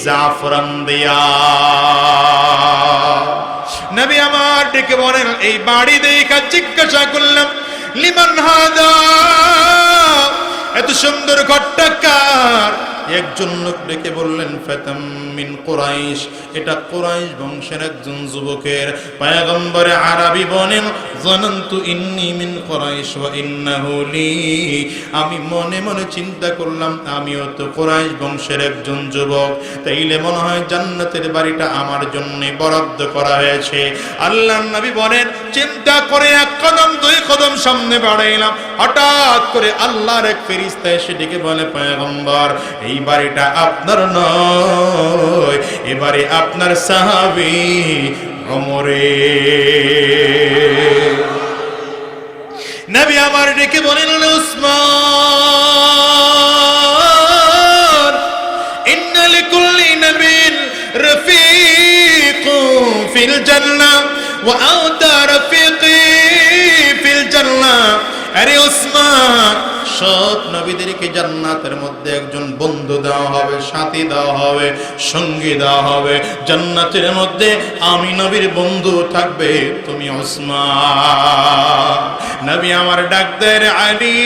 জাফরান দিয়া। নবী আমার ডেকে বলেন, এই বাড়ি দেখা জিজ্ঞাসা করলাম, লিমান হাদা? এত সুন্দর ঘরটা কার? একজন লোক ডেকে বললেন, ফাতাম মিন কুরাইশ, এটা কুরাইশ বংশের একজন যুবকের। পয়গম্বরে আরবি বলেন, জানান্তু ইন্নী মিন কুরাইশ ওয়া ইন্নাহু লি। আমি মনে মনে চিন্তা করলাম, আমিও তো কুরাইশ বংশের একজন যুবক, তাইলে মনে হয় জান্নাতের বাড়িটা আমার জন্য বরাদ্দ করা হয়েছে। আল্লাহর নবী বলেন, চিন্তা করে 1 কদম 2 কদম সামনে বাড়াইলাম, হঠাৎ করে আল্লাহর এক ফেরেশতা এসে ডেকে বলে, পয়গম্বর, এই বাড়িটা আপনার নয়, এবারে আপনার সাহাবী ওমরের। নবী আমার ডেকে বলেন, উসমান, ইন্না লিকুল্লি নাবিয়্যিন রাফীকুন ফিল জান্নাহ ওয়া আনতা রাফীকি ফিল জান্নাহ। আরে উসমান, সব নবীদেরকে জান্নাতের মধ্যে একজন বন্ধু দেওয়া হবে, সাথী দেওয়া হবে, সঙ্গী দেওয়া হবে। জান্নাতের মধ্যে আমি নবীর বন্ধু থাকবে, তুমি ওসমান। নবী আমার ডাক দেয়, আলী।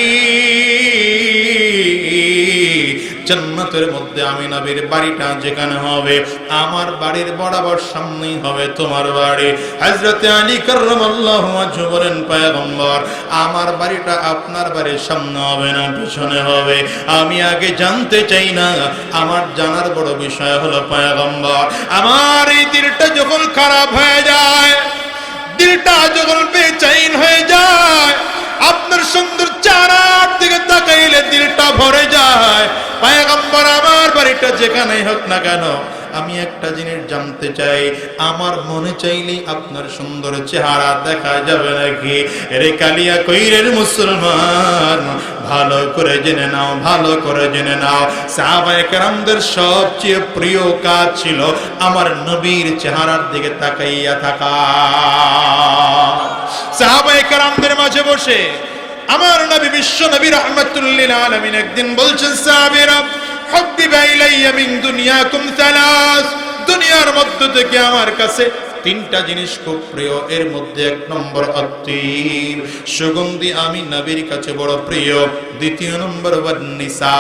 জান্নাতের মধ্যে আমি নবীর বাড়িটা যেখানে হবে, আমার বাড়ির বরাবর সামনেই হবে তোমার বাড়ি। হযরতে আলী কাররামাল্লাহু ওয়াজহু বলেন, পয়গম্বর আমার বাড়িটা আপনার বাড়ির সামনে হবে না পিছনে হবে? আমি আগে জানতে চাই না, আমার জানার বড় বিষয় হলো পয়গম্বর। আমার এই দিলটা যখন খারাপ হয়ে যায়, দিলটা যখন বেচैन হয়ে যায়, আপনার সুন্দর চেহারার দিকে তাকাইলে দিলটা ভরে যায়। পয়গম্বর আমার বাড়িটা যেখানেই হোক না কেন, আমি একটা জিনিস জানতে চাই, আমার মনে চাইলেই আপনার সুন্দর চেহারা দেখা যাবে নাকি? রে কালিয়া কইরের মুসলমান, ভালো করে জেনে নাও, ভালো করে জেনে নাও, সাহাবায়ে কেরামদের সবচেয়ে প্রিয় কাজ ছিল আমার নবীর চেহারার দিকে তাকাইয়া থাকা। সাহাবায়ে কেরামদের মাঝে বসে আমার নবী বিশ্ব নবী রাহমাতুল লিল আলামিন একদিন বলছেন, সাহাবীরা, হুব্বিবা ইলাইয়া মিন দুনিয়াকুম সালাস, দুনিয়ার মধ্যে থেকে আমার কাছে তিনটা জিনিস খুব প্রিয়। এর মধ্যে এক নম্বর আত্মীর সুগন্ধি, আমি নবীর কাছে বড় প্রিয়। দ্বিতীয় নম্বর ওয়ান্নিসা,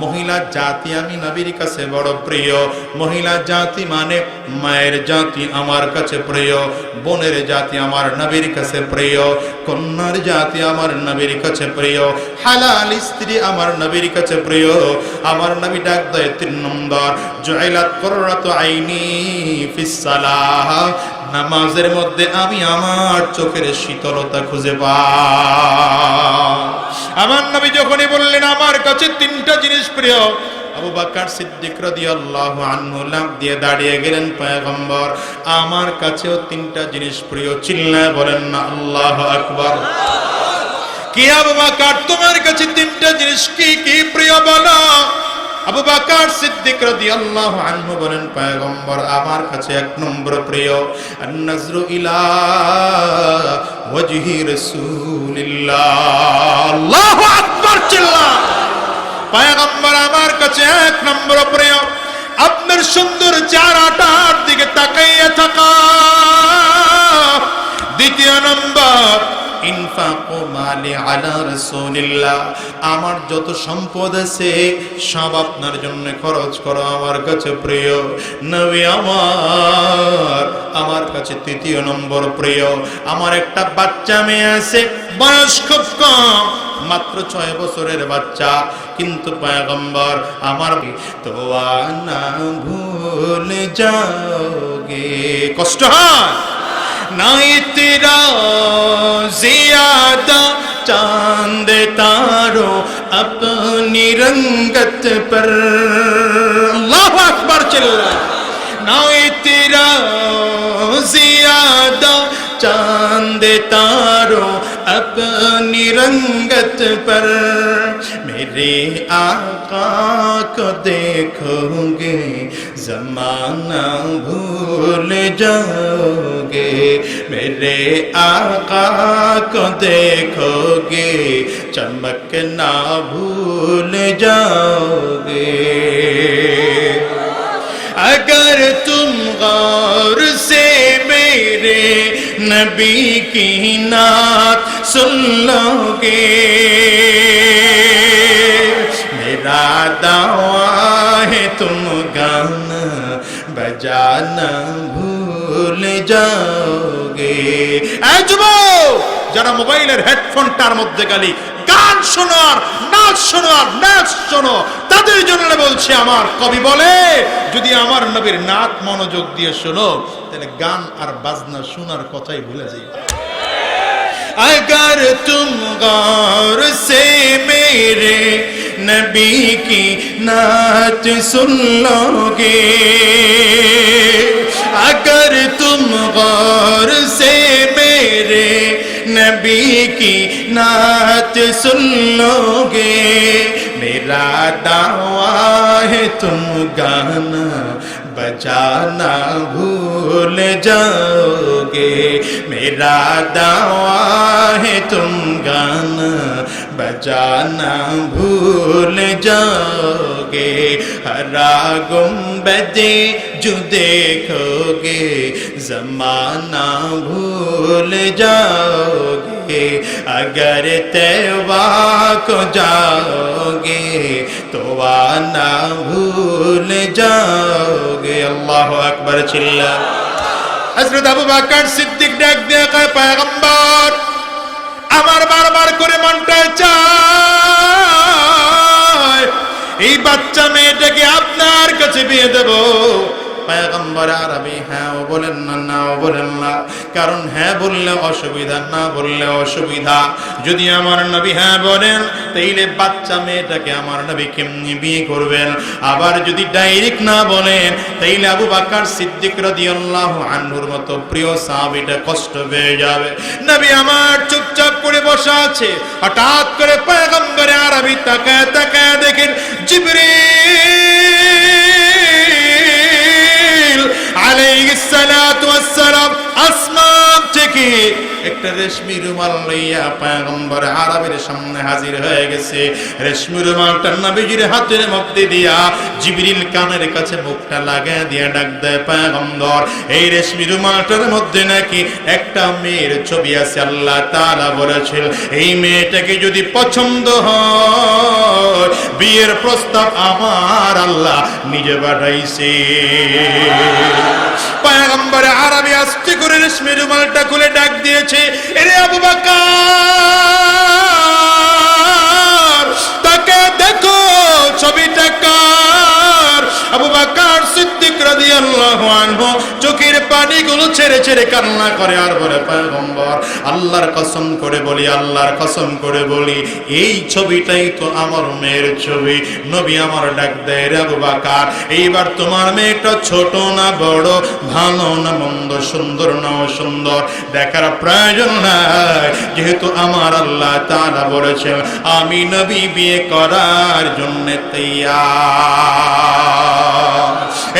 মহিলা জাতি আমি নবীর কাছে বড় প্রিয়। মহিলা জাতি মানে মায়ের জাতি আমার কাছে প্রিয়, বোনের জাতি আমার নবীর কাছে প্রিয়, কন্যার জাতি আমার নবীর কাছে প্রিয়, হালাল স্ত্রী আমার নবীর কাছে প্রিয়। আমার নবী ডাক দেয় তিন নম্বর, জুইলাত কুররাতু আইনি ফিস সালাহ, নামাজের মধ্যে আমি আমার চোখের শীতলতা খুঁজে পাই। আমার নবী যখনই বললেন আমার কাছে তিনটা জিনিস প্রিয়, আবু বকর সিদ্দিক রাদিয়াল্লাহু আনহু লাফ দিয়ে দাঁড়িয়ে গেলেন, পয়গম্বর আমার কাছেও তিনটা জিনিস প্রিয়। চিল্লায় বলেন না আল্লাহু আকবার। কি আবু বকর, তোমার কাছে তিনটা জিনিস কি কি প্রিয় বলো? আবু বকর সিদ্দিক রাদিয়াল্লাহু আনহু বলেন, পয়গম্বর আমার কাছে এক নম্বর প্রিয় আন-নাজরু ইলা ওয়াজহি রাসূলিল্লাহ। আল্লাহু আকবার চিল্লা। পয়গম্বর আমার কাছে এক নম্বর প্রিয় আপনার সুন্দর চেহারাটার দিকে তাকাইয়া থাকা। দ্বিতীয় নম্বর ইনফাকু মালি আলা রাসূলিল্লাহ, আমার যত সম্পদ আছে সব আপনার জন্য খরচ করো, আমার কাছে প্রিয়। নবী আমার কাছে তৃতীয় নম্বর প্রিয়। আমার একটা বাচ্চা মেয়ে আছে, বয়স খুব কম, মাত্র 6 বছরের বাচ্চা, কিন্তু পয়গম্বর আমার তো না ভুলে যাওগে, কষ্ট হয় नहीं तेरा ज़ियादा चांद तारो अपनी रंगत पर। अल्लाहु अकबर चिल्ला। नहीं तेरा ज़ियादा चांद तारो अपनी रंगत पर, मेरे आका को देखोगे ज़माना भूल जाओगे, मेरे आका को देखोगे चमकना भूल जाओगे। अगर तुम गौर से मेरे नबी की नात सुन लोगे, मेरा दावा है तुम गाना बजाना भूल जाओगे। ऐ যুবক, যারা মোবাইলের হেডফোনটার মধ্যে গালি গান শোনো আর নাচ শোনো আর নাচ শোনো, তাদের জন্য বলছি আমার কবি বলে, যদি আমার নবীর নাত মনোযোগ দিয়ে শোনো তাহলে গান আর বাজনা শোনার কথাই ভুলে যাইবে। अगर तुम गौर से मेरे नबी की नात सुन लोगे, अगर तुम गौर से मेरे नबी की नात सुन लोगे, मेरा दावा है तुम गाना बजाना भूल जाओगे, मेरा दावा है तुम गाना बजाना भूल जाओगे, हरा गुंबद जो देखोगे ज़माना भूल जाओगे, अगर तौबा को जाओगे तो आना भूल जाओगे। अल्लाहु अकबर चिल्ला। हज़रत अबू बकर सिद्दीक डाक দিয়ে কয় পয়গম্বর আমার বারবার করে মনটা চায় এই বাচ্চা মেয়েটাকে আপনার কাছে বিয়ে দেব। পয়গম্বর আরবি হ্যাঁ ও বলেন না, না ও বলেন না, কারণ হ্যাঁ বললে অসুবিধা, না বললে অসুবিধা। যদি আমার নবী হ্যাঁ বলেন তাইলে বাচ্চা মেয়েটাকে আমার নবী কেমনি বিয়ে করবেন? আবার যদি ডাইরেক্ট না বলেন তাইলে আবু বকর সিদ্দিক রাদিয়াল্লাহু আনহুর মতো প্রিয় সাহাবীটা কষ্ট পেয়ে যাবে। নবী আমার চুপচাপ করে বসা আছে, হঠাৎ করে পয়গম্বর আরবি তাকায় তাকায় দেখেন জিবরিল আলাইহিস সালাতু ওয়াস সালাম আসমান থেকে একটা রেশমি রুমাল লইয়া পয়গম্বর আরবের সামনে হাজির হয়ে গেছে। রেশমি রুমালটা নবীজির হাতের মধ্যে দিয়া জিবরিল কানের কাছে মুখটা লাগায় দিয়া ডাক দেয় পয়গম্বর এই রেশমি রুমালটার মধ্যে নাকি একটা মেয়ের ছবি আছে। আল্লাহ তাআলা বলেছেন এই মেয়েটাকে যদি পছন্দ হয় বিয়ের প্রস্তাব আমার আল্লাহ নিজে পাঠাইছে। পয়গম্বর আরবি আস্তে করে রেশমি রুমালটা খুলে ডাক দিয়েছে, এরে আবু বকর তাকে দেখো ছবিটা কার? আবু বকর সিদ্দিক রাদিয়াল্লাহু আনহু চোখের পানিগুলো ছেড়ে ছেড়ে কান্না করে আর বলে পয়গম্বর আল্লাহর কসম করে বলি, আল্লাহর কসম করে বলি এই ছবিটাই তো আমার মেয়ের ছবি। নবী আমার ডাক দেয়, রে আবু বকর এইবার তোমার মেয়েটা ছোট না বড়, ভালো না মন্দ, সুন্দর না অসুন্দর দেখার প্রয়োজন নাই, যেহেতু আমার আল্লাহ তাআলা বলেছেন আমি নবী বিয়ে করার জন্য তৈয়ার।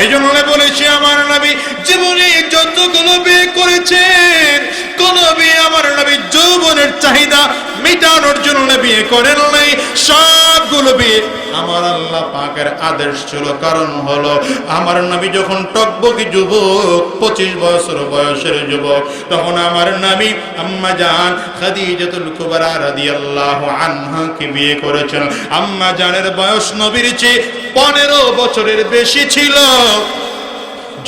এই জন্য বলেছি আমার নবী জীবনে যতগুলো বিয়ে করেছেন কোন বিয়ে আমার নবী যৌবনের চাহিদা মিটানোর জন্য বিয়ে করেন নাই, সবগুলো বিয়ে আমার আল্লাহ পাকের আদেশ ছিল। কারণ হলো আমার নবী যখন টকবকি যুবক 25 বছর বয়সের যুবক তখন আমার নবী আম্মা জান খাদিজাতুল কুবরা রাদিয়াল্লাহু আনহাকে বিয়ে করেছেন। আম্মা জানের বয়স নবীর চেয়ে 15 বছরের বেশি ছিল।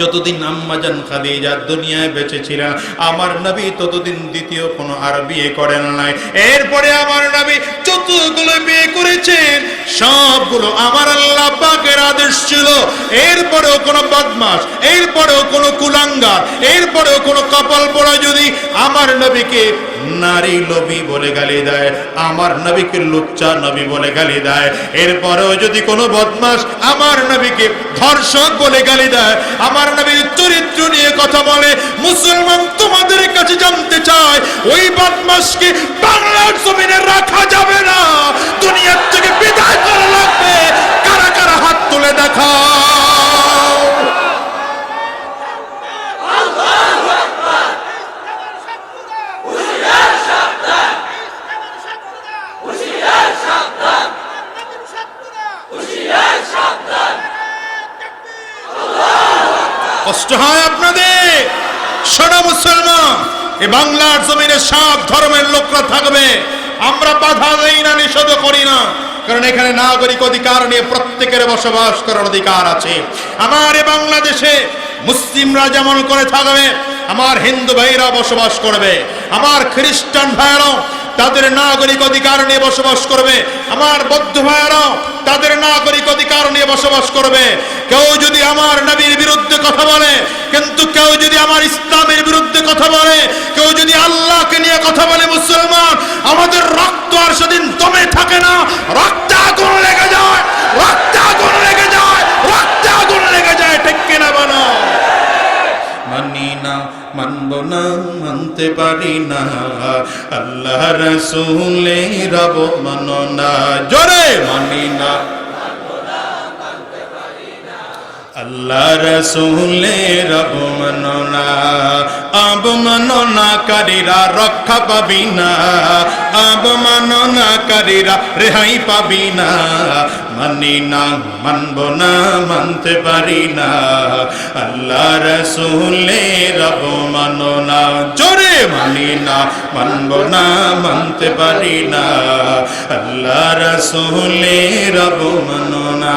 যতদিন আম্মা জান খাদিজা দুনিয়ায় বেঁচে ছিলেন আমার নবী ততদিন দ্বিতীয় কোনো আর বিয়ে করেন নাই। এরপরে আমার নবী যতগুলো বিয়ে করেছেন সবগুলো আমার আল্লাহ পাকের আদেশ ছিল। এরপরেও কোনো বদমাশ, এরপরেও কোনো কুলাঙ্গার, এরপরেও কোনো কপাল পোড়া যদি আমার নবীকে নারী লোভী বলে গালি দেয়, আমার নবীকে লুচ্চা নবী বলে গালি দেয়, এরপরেও যদি কোনো বদমাশ আমার নবীকে ধর্ষক বলে গালি দেয়, আমার নবীর চরিত্র নিয়ে কথা বলে, মুসলমান তোমাদের কাছে জানতে চায় ওই বদমাশকে বাংলার জমিনে রাখা যাবে না, দুনিয়ার থেকে বিদায় করা লাগবে। কারা কারা হাত তুলে দেখাও। কষ্ট হয় আপনাদের? শোনো মুসলমান, এই বাংলার জমিনে সব ধর্মের লোকরা থাকবে, আমরা বাধা দেই না, নিষেধ করি না, কারণ এখানে নাগরিক অধিকার নিয়ে প্রত্যেকের বসবাস করার অধিকার আছে। আমার এই বাংলাদেশে মুসলিমরা যেমন করে থাকবে, আমার হিন্দু ভাইরা বসবাস করবে, আমার খ্রিস্টান ভাইরাও তাদের নাগরিক অধিকার নিয়ে বসবাস করবে, আমার বৌদ্ধ ভাইরাও তাদের নাগরিক অধিকার নিয়ে বসবাস করবে। কেউ যদি আমার নবীর বিরুদ্ধে কথা বলে, কিন্তু কেউ যদি আমার ইসলামের বিরুদ্ধে কথা বলে, কেউ যদি আল্লাহকে নিয়ে কথা বলে, মুসলমান আমাদের রক্ত আর সেদিন দমে থাকে না, রক্তে আগুন লেগে যায়, রক্তে আগুন লেগে যায়, রক্তে আগুন লেগে যায়। ঠিক কিনা বলো? মানি না, মানব না, মানতে পারি না, আল্লাহ রাসূলের অবমাননা। জোরে মানি না, আল্লাহ রসুলের অবমাননা অবমাননাকারীরা রক্ষা পাবি না, অবমাননাকারীরা রেহাই পাবি না। মানি না, মানব না, মানতে পারি না আল্লাহ রসুলের অবমাননা। জোরে মানি না, মানব না, মানতে পারি না আল্লাহ রসুলের অবমাননা।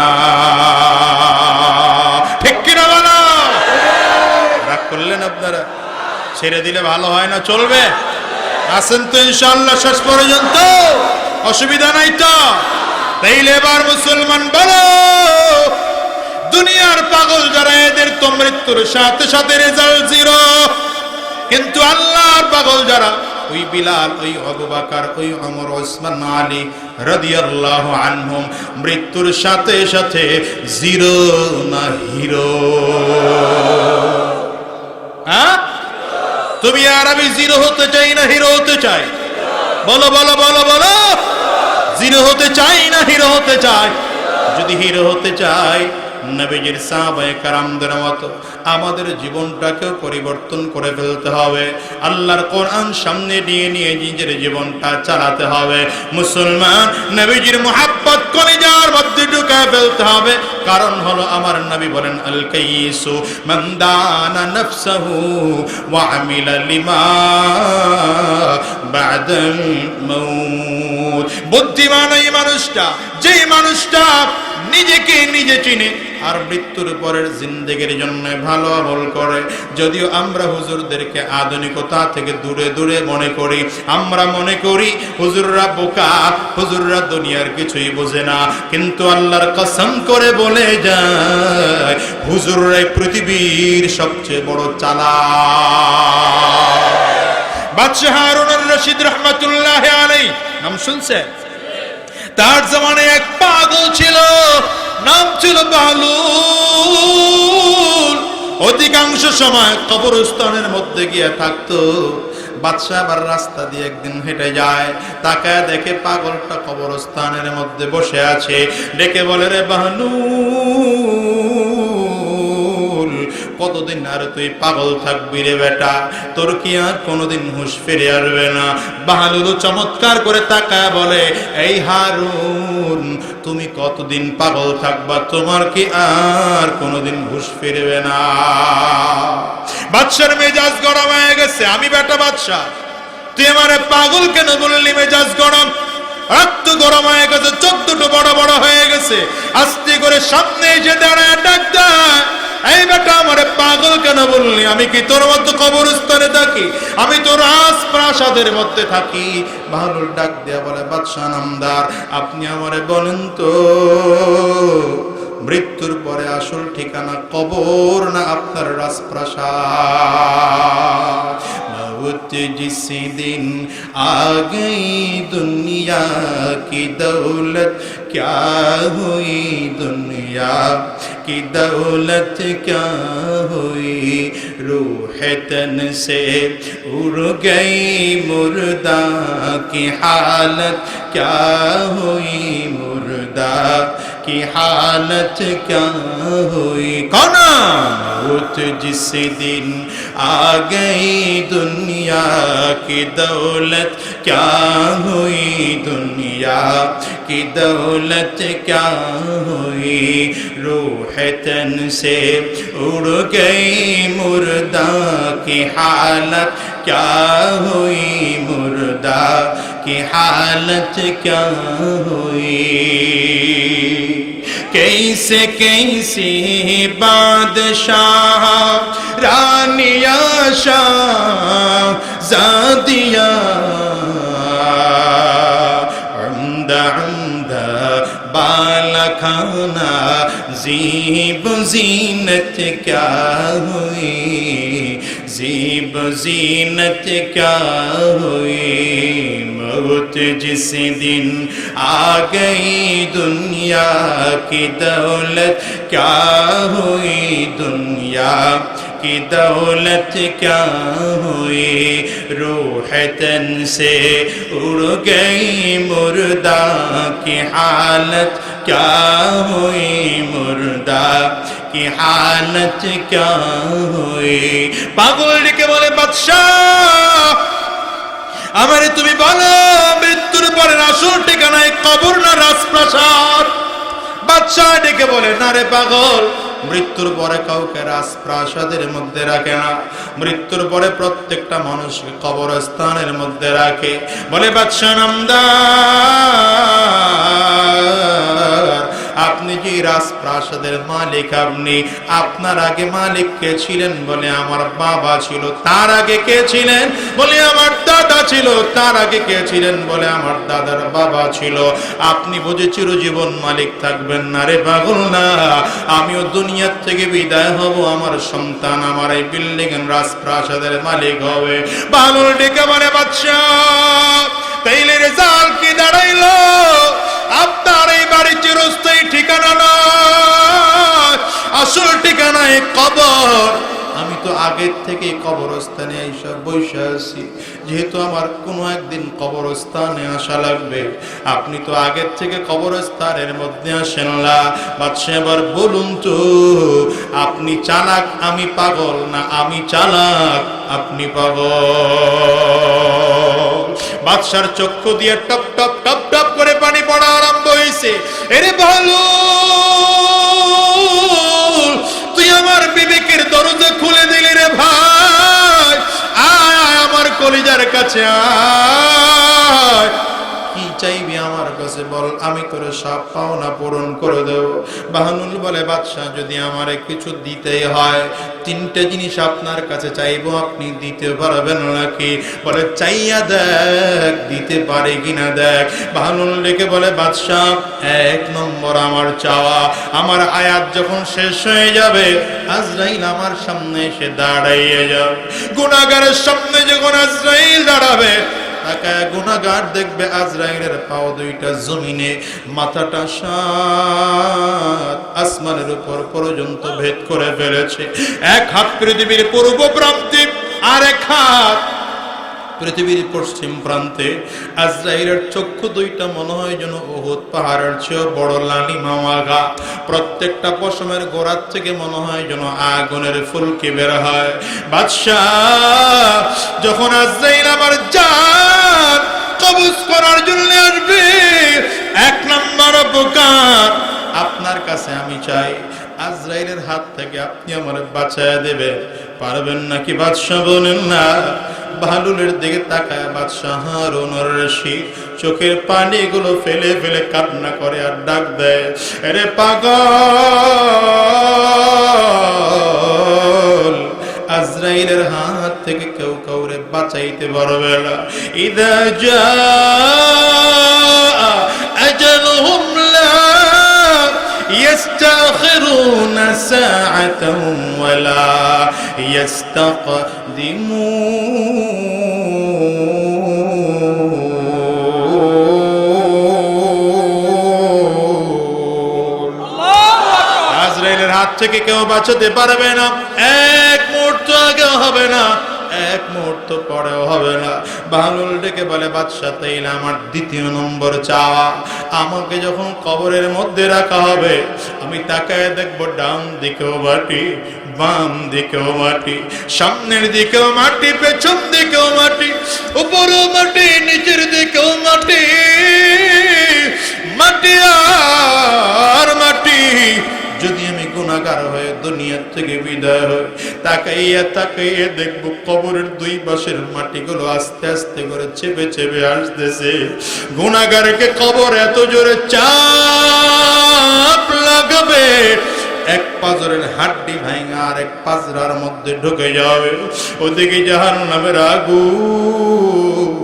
ঠিক কিনা বলো? রাগ করলেন আপনারা? ছেড়ে দিলে ভালো হয় না? চলবে? আছেন তো ইনশাআল্লাহ শেষ পর্যন্ত? অসুবিধা নাই তো? তাইলে এবার মুসলমান বলো, দুনিয়ার পাগল যারা এদের তো মৃত্যুর সাথে সাথে রেজাল্ট জিরো, কিন্তু আল্লাহর পাগল যারা, ওই বিলাল, ওই আবু বকর, ওই ওমর, ওসমান, আলী রাদিয়াল্লাহু আনহুম মৃত্যুর সাথে সাথে জিরো না হিরো? হ্যাঁ, তুমি আর আমি জিরো হতে চাই না হিরো হতে চাই? বলো বলো বলো বলো, জিরো হতে চাই না হিরো হতে চাই? যদি হিরো হতে চাই, নবীজির সাহাবায়ে কেরামদের মতো আমাদের জীবনটাকেও পরিবর্তন করে ফেলতে হবে। আল্লাহর কোরআন সামনে নিয়ে নিয়ে নিজের জীবনটা চালাতে হবে। মুসলমান, নবীজির মুহাব্বত কলিজার মধ্যে ঢুকায় ফেলতে হবে। কারণ হলো আমার নবী বলেন, আল কাইসু মান দানা নাফসাহু ওয়া আমিলা লিমা বাদাল মাউত। বুদ্ধিমান এই মানুষটা, যেই মানুষটা নিজেকে নিজে চিনে আর মৃত্যুর পরের জিন্দেগির জন্য ভালো আমল করে। যদিও আমরা হুজুরদেরকে আধুনিকতা থেকে দূরে দূরে মনে করি, আমরা মনে করি হুজুররা বোকা, হুজুররা দুনিয়ার কিছুই বোঝে না, কিন্তু আল্লাহর কসম করে বলে যায় হুজুররাই পৃথিবীর সবচেয়ে বড় চালাক। বাদশাহ হারুন আর রশিদ রহমাতুল্লাহ আলাইহি নাম শুনছেন? তার জামানায় এক পাগল ছিল, নাম ছিল বাহলুল। অধিকাংশ সময় কবরস্থানের মধ্যে গিয়ে থাকতো। বাদশা আবার রাস্তা দিয়ে একদিন হেঁটে যায়, তাকায় দেখে পাগলটা কবরস্থানের মধ্যে বসে আছে। ডেকে বলে, রে বাহলুল, কতদিন আর তুই পাগল থাকবি রে বেটা? তোর কি আর কোনোদিন হুঁশ ফিরে আসবে না? বাহলুল চমৎকার করে তাকায় বলে, এই হারুন, তুমি কতদিন পাগল থাকবা? তোমার কি আর কোনোদিন হুঁশ ফিরবে না? বাদশার মেজাজ গরম হয়ে গেছে। আমি বেটা বাদশা, তুই আমারে পাগল কেন বললি? মেজাজ গরম, রক্ত গরম হয়ে গেছে, চোখ দুটো বড় বড় হয়ে গেছে। আস্তে করে সামনে এসে দাঁড়ায় ডাক দেয়, এই বেটা আমারে পাগল কেন বললি? আমি কি তোর মতো কবরস্থানে থাকি? আমি তো রাজপ্রাসাদের মধ্যে থাকি। বাহলুল ডাক দেয়া বলে, বাদশাহ নামদার, আপনি আমারে বলেন তো, মৃত্যুর পরে আসল ঠিকানা কবর না আপনার রাজপ্রাসাদ? मौत जिस दिन आ गई दुनिया की दौलत क्या हुई? दुनिया की दौलत क्या हुई? रूह तन से उड़ गई मुर्दा की हालत क्या हुई? मुर्दा की हालत क्या हुई? कौन? मौत जिस दिन आ गई दुनिया की दौलत क्या हुई? दुनिया की दौलत क्या हुई? रूह तन से उड़ गई मुर्दा की हालत क्या हुई? मुर्दा की हालत क्या हुई? कैसे कैसे बादशाह रानिया शाह ज़ादिया उम्दा उम्दा बाला खाना ज़ीब ज़ीनत क्या हुई? ज़ीब ज़ीनत क्या हुई? मौत जिस दिन आ गई दुनिया की दौलत क्या हुई? दुनिया की दौलत क्या हुई, रूह तन से उड़ गई मुर्दा की हालत क्या हुई, मुर्दा की हालत क्या हुई। পাগল ডেকে বলে বাদশাহ আমারে তুমি বলো মৃত্যুর পরে আসল ঠিকানায় কবর না রাজপ্রাসাদ। বাদশাহ ডেকে বলে না রে পাগল, মৃত্যুর পরে কাউকে রাজপ্রাসাদের মধ্যে রাখে না, মৃত্যুর পরে প্রত্যেকটা মানুষকে কবরস্থানের মধ্যে রাখে। বলে বাদশাহ নামদার আপনি যে রাজপ্রাসাদের মালিক, আপনি আপনার আগে মালিক কে ছিলেন? বলে আমার বাবা ছিল। তার আগে কে ছিলেন? বলে আমার দাদা ছিল। তার আগে কে ছিলেন? বলে আমার দাদার বাবা ছিল। আপনি বুঝে চিরজীবন মালিক থাকবেন না রে পাগল না, আমিও দুনিয়ার থেকে বিদায় হব, আমার সন্তান আমার এই বিল্ডিং এর রাজপ্রাসাদের মালিক হবে। বালুর ডেকে মানে বাদশাহ তাইলে রেজাল্ট কি দাঁড়াইলো? আপনার এই বাড়ি চিরস্থায়ী ঠিকানা নয়, আসল ঠিকানায় কবর। আমি তো আগের থেকে কবরস্থানে আইসা বসে আছি, যেহেতু আমার কোনো একদিন কবরস্থানে আসা লাগবে, আপনি তো আগের থেকে কবরস্থানের মধ্যে আসেন না। বাদশাহ এবার বলুন তো আপনি চালাক আমি পাগল, না আমি চালাক আপনি পাগল? বাদশার চক্ষু দিয়ে টপ টপ টপ টপ করে পানি পড়া আরম্ভ হয়েছে। এরে ভালো তুই আমার বিবেকের দরজা খুলে দিলি রে ভাই, আয় আমার কলিজার কাছে আয়। কি চাইবি আমার কাছে বল, আমি তোর সব পাওনা পূরণ করে দেব। বাহনুল বলে বাদশাহ যদি আমারে কিছু দিতেই হয় তিনটে জিনিস আপনার কাছে চাইবো, আপনি দিতে পারবেন নাকি? বলে চাইয়া দেখ দিতে পারে কিনা দেখ। বাহনুল ডেকে বলে বাদশাহ এক নম্বর আমার চাওয়া, আমার আয়াত যখন শেষ হয়ে যাবে আজরাইল আমার সামনে এসে দাঁড়াইয়ে যাবে। গুনাহগারের সামনে যখন আজরাইল দাঁড়াবে তাকায় গুনাহগার দেখবে আজরাইলের পাও দুইটা জমিনে, মাথাটা সাত আসমানের উপর পর্যন্ত ভেদ করে ফেলেছে। এক হাত পৃথিবীর পূর্ব প্রান্তে আর এক হাত পৃথিবীর পশ্চিম প্রান্তে। আজরাইলের চক্ষু দুইটা মনে হয় যেন উহুদ পাহাড়ের চেয়ে বড় লালিমা মাগা, প্রত্যেকটা পশমের গোড়ার থেকে মনে হয় যেন আগুনের ফুলকি বের হয়। বাদশাহ যখন আজরাইল আমার জান কবজ করার জন্য আসবে, এক নম্বর উপকার আপনার কাছে আমি চাই আজরাইলের হাত থেকে আপনি আমার বাঁচায় দেবেন, পারবেন নাকি? বাদশাহ বলেন না। বালুলের দিকে তাকায় বাদশাহ হারুন আর রশিদ চোখের পানিগুলো ফেলে ফেলে কান্না করে আর ডাক দেয়, আরে পাগল আজরাইলের হাত থেকে কেউ কাউরে বাঁচাইতে পারবে না। ইদা জাআ আজালুহুম লা يستأخرون ساعة ولا يستقدمون। আজরাইলের হাত থেকে কেউ বাঁচাতে পারবে না, এক মুহূর্ত আগে হবে না, এক মুহূর্ত পরেও হবে না। বাহলুল ডেকে বলে বাদশাহ তাইলে আমার দ্বিতীয় নম্বর চাওয়া, আমাকে যখন কবরের মধ্যে রাখা হবে আমি তাকায় দেখবো ডান দিকেও মাটি, বাম দিকেও মাটি, সামনের দিকেও মাটি, পেছন দিকেও মাটি, উপরেও মাটি, নিচের দিকেও মাটি, মাটি আর মাটি। যদি আমি গুনাহগার হয়ে দুনিয়া থেকে বিদায় হই, তাকাইয়া তাকাইয়া দেখবো কবরের দুই পাশের মাটিগুলো আস্তে আস্তে করে চেপে চেপে আসতেছে। গুনাহগারকে কবর এত জোরে চাপ লাগাবে এক পাজরের হাড্ডি ভাঙা আর এক পাজরার মধ্যে ঢুকে যাবে। ওদিকে জাহান্নামের আগুন